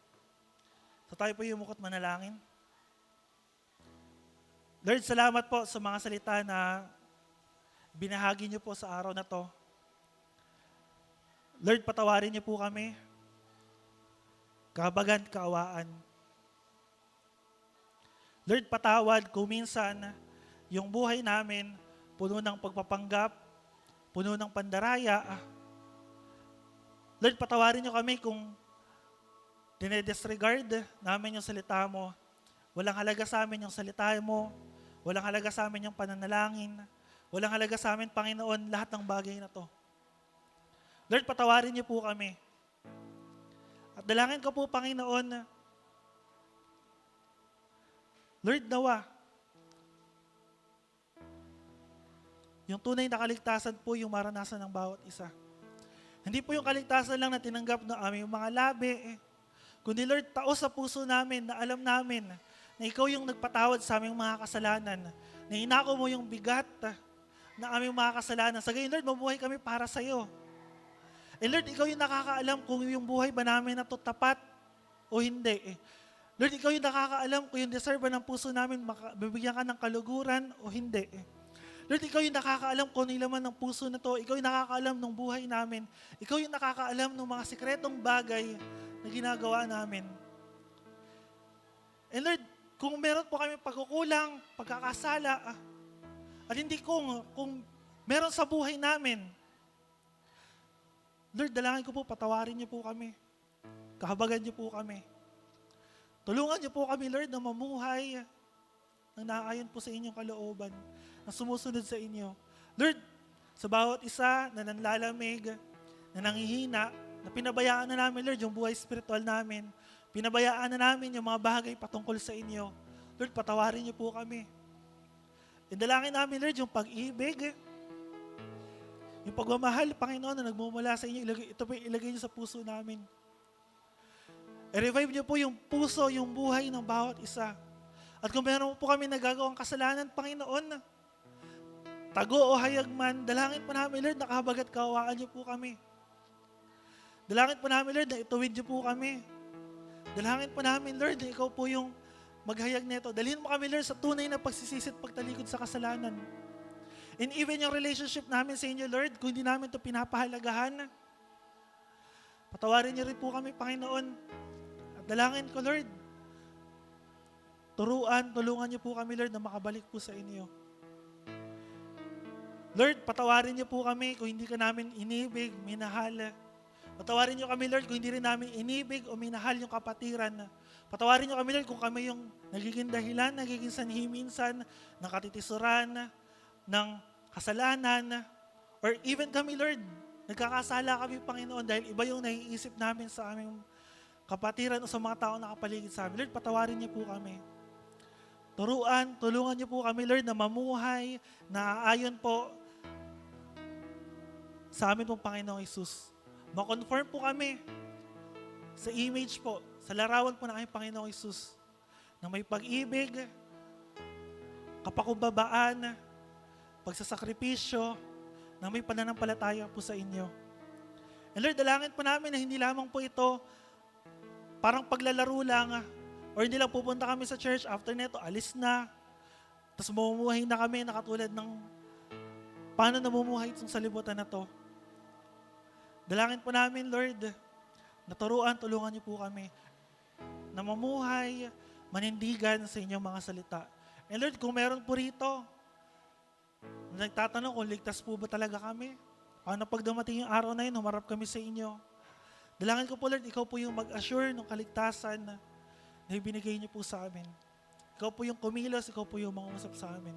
So tayo po yumukot manalangin. Lord, salamat po sa mga salita na binahagi niyo po sa araw na to. Lord, patawarin niyo po kami. Kahabagan, kaawaan. Lord, patawad kung minsan yung buhay namin puno ng pagpapanggap, puno ng pandaraya. Lord, patawarin niyo kami kung dinedisregard namin yung salita mo. Walang halaga sa amin yung salita mo. Walang halaga sa amin yung pananalangin. Walang halaga sa amin, Panginoon, lahat ng bagay na to. Lord, patawarin niyo po kami. At dalangin ko po, Panginoon, Lord, nawa, yung tunay na kaligtasan po yung maranasan ng bawat isa. Hindi po yung kaligtasan lang na tinanggap ng aming mga labi, kundi Lord, taos sa puso namin na alam namin na ikaw yung nagpatawad sa aming mga kasalanan, na inako mo yung bigat ng aming mga kasalanan. Sa gayon, Lord, mabuhay kami para sa iyo. And Lord, ikaw yung nakakaalam kung yung buhay ba namin na to tapat o hindi. Lord, ikaw yung nakakaalam kung yung deserve ba ng puso namin, bibigyan ka ng kaluguran o hindi. Lord, ikaw yung nakakaalam kung ano yung laman ng puso na to. Ikaw yung nakakaalam ng buhay namin. Ikaw yung nakakaalam ng mga sikretong bagay na ginagawa namin. And Lord, kung meron po kami pagkukulang, pagkakasala, at hindi kung meron sa buhay namin, Lord, dalangin ko po, patawarin niyo po kami. Kahabagan niyo po kami. Tulungan niyo po kami, Lord, na mamuhay ng naayon po sa inyong kalooban, na sumusunod sa inyo. Lord, sa bawat isa na nanlalamig, na nanghihina, na pinabayaan na namin, Lord, yung buhay spiritual namin, pinabayaan na namin yung mga bagay patungkol sa inyo. Lord, patawarin niyo po kami. Indalangin namin, Lord, yung pag-ibig, yung pagmamahal, Panginoon, na nagmumula sa inyo, ito po ilagay niyo sa puso namin. I-revive niyo po yung puso, yung buhay ng bawat isa. At kung meron po kami nagagawang kasalanan, Panginoon, tago o hayag man, dalangin po namin, Lord, na kahabag at kawaan niyo po kami. Dalangin po namin, Lord, na ituwid niyo po kami. Dalangin po namin, Lord, na ikaw po yung maghayag nito. Dalhin mo kami, Lord, sa tunay na pagsisisit pagtalikod sa kasalanan. And even yung relationship namin sa inyo, Lord, kung hindi namin ito pinapahalagahan, patawarin niyo rin po kami, Panginoon. At dalangin ko, Lord, tulungan niyo po kami, Lord, na makabalik po sa inyo. Lord, patawarin niyo po kami kung hindi ka namin inibig, minahal. Patawarin niyo kami, Lord, kung hindi rin namin inibig o minahal yung kapatiran. Patawarin niyo kami, Lord, kung kami yung nagiging dahilan, nagiging sanhi minsan ng katitisuran, ng kasalanan, or even kami, Lord, nagkakasala kami, Panginoon, dahil iba yung naiisip namin sa aming kapatiran o sa mga tao na kapaligid sa amin. Lord, patawarin niyo po kami. Tulungan niyo po kami, Lord, na mamuhay, na aayon po sa amin pong Panginoong Hesus. Ma-conform po kami sa image po, sa larawan po ng aming Panginoong Hesus, na may pag-ibig, kapakumbabaan, pagsasakripisyo, na may pananampalataya po sa inyo. And Lord, dalangin po namin na hindi lamang po ito parang paglalaro lang, or hindi lang pupunta kami sa church, after neto, alis na, tapos mamumuhay na kami na katulad ng paano namumuhay itong salibutan na to. Dalangin po namin, Lord, na tulungan niyo po kami na mamuhay, manindigan sa inyong mga salita. And Lord, kung meron po rito, nagtatanong kung ligtas po ba talaga kami, paano pag dumating yung araw na yun, humarap kami sa inyo. Dalangin ko po, Lord, ikaw po yung mag-assure ng kaligtasan na ibinigay niyo po sa amin. Ikaw po yung kumilos, ikaw po yung mangusap sa amin.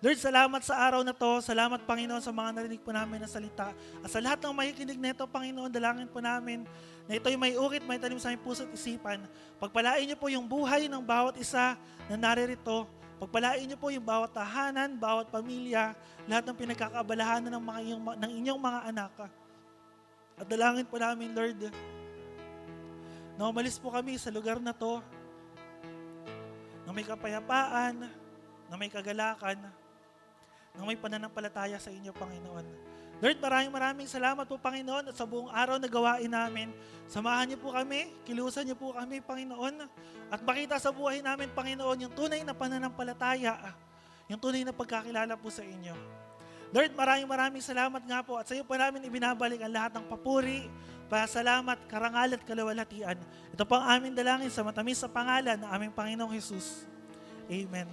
Lord, salamat sa araw na to. Salamat, Panginoon, sa mga narinig po namin na salita. At sa lahat ng makikinig nito, Panginoon, dalangin po namin na ito'y may ukit, may tanim sa aming puso at isipan. Pagpalain niyo po yung buhay ng bawat isa na naririto. Pagpalain niyo po yung bawat tahanan, bawat pamilya, lahat ng pinagkakabalahanan ng inyong mga anak. At dalangin po namin, Lord, na umalis po kami sa lugar na to, na may kapayapaan, na may kagalakan, na may pananampalataya sa inyo, Panginoon. Lord, maraming salamat po, Panginoon, at sa buong araw na gawain namin. Samahan niyo po kami, kilusan niyo po kami, Panginoon, at makita sa buhay namin, Panginoon, yung tunay na pananampalataya, yung tunay na pagkakilala po sa inyo. Lord, maraming salamat nga po, at sa iyo po namin ibinabalik ang lahat ng papuri, pasalamat, karangal at kalawalhatian. Ito po ang aming dalangin sa matamis sa pangalan ng aming Panginoong Hesus. Amen.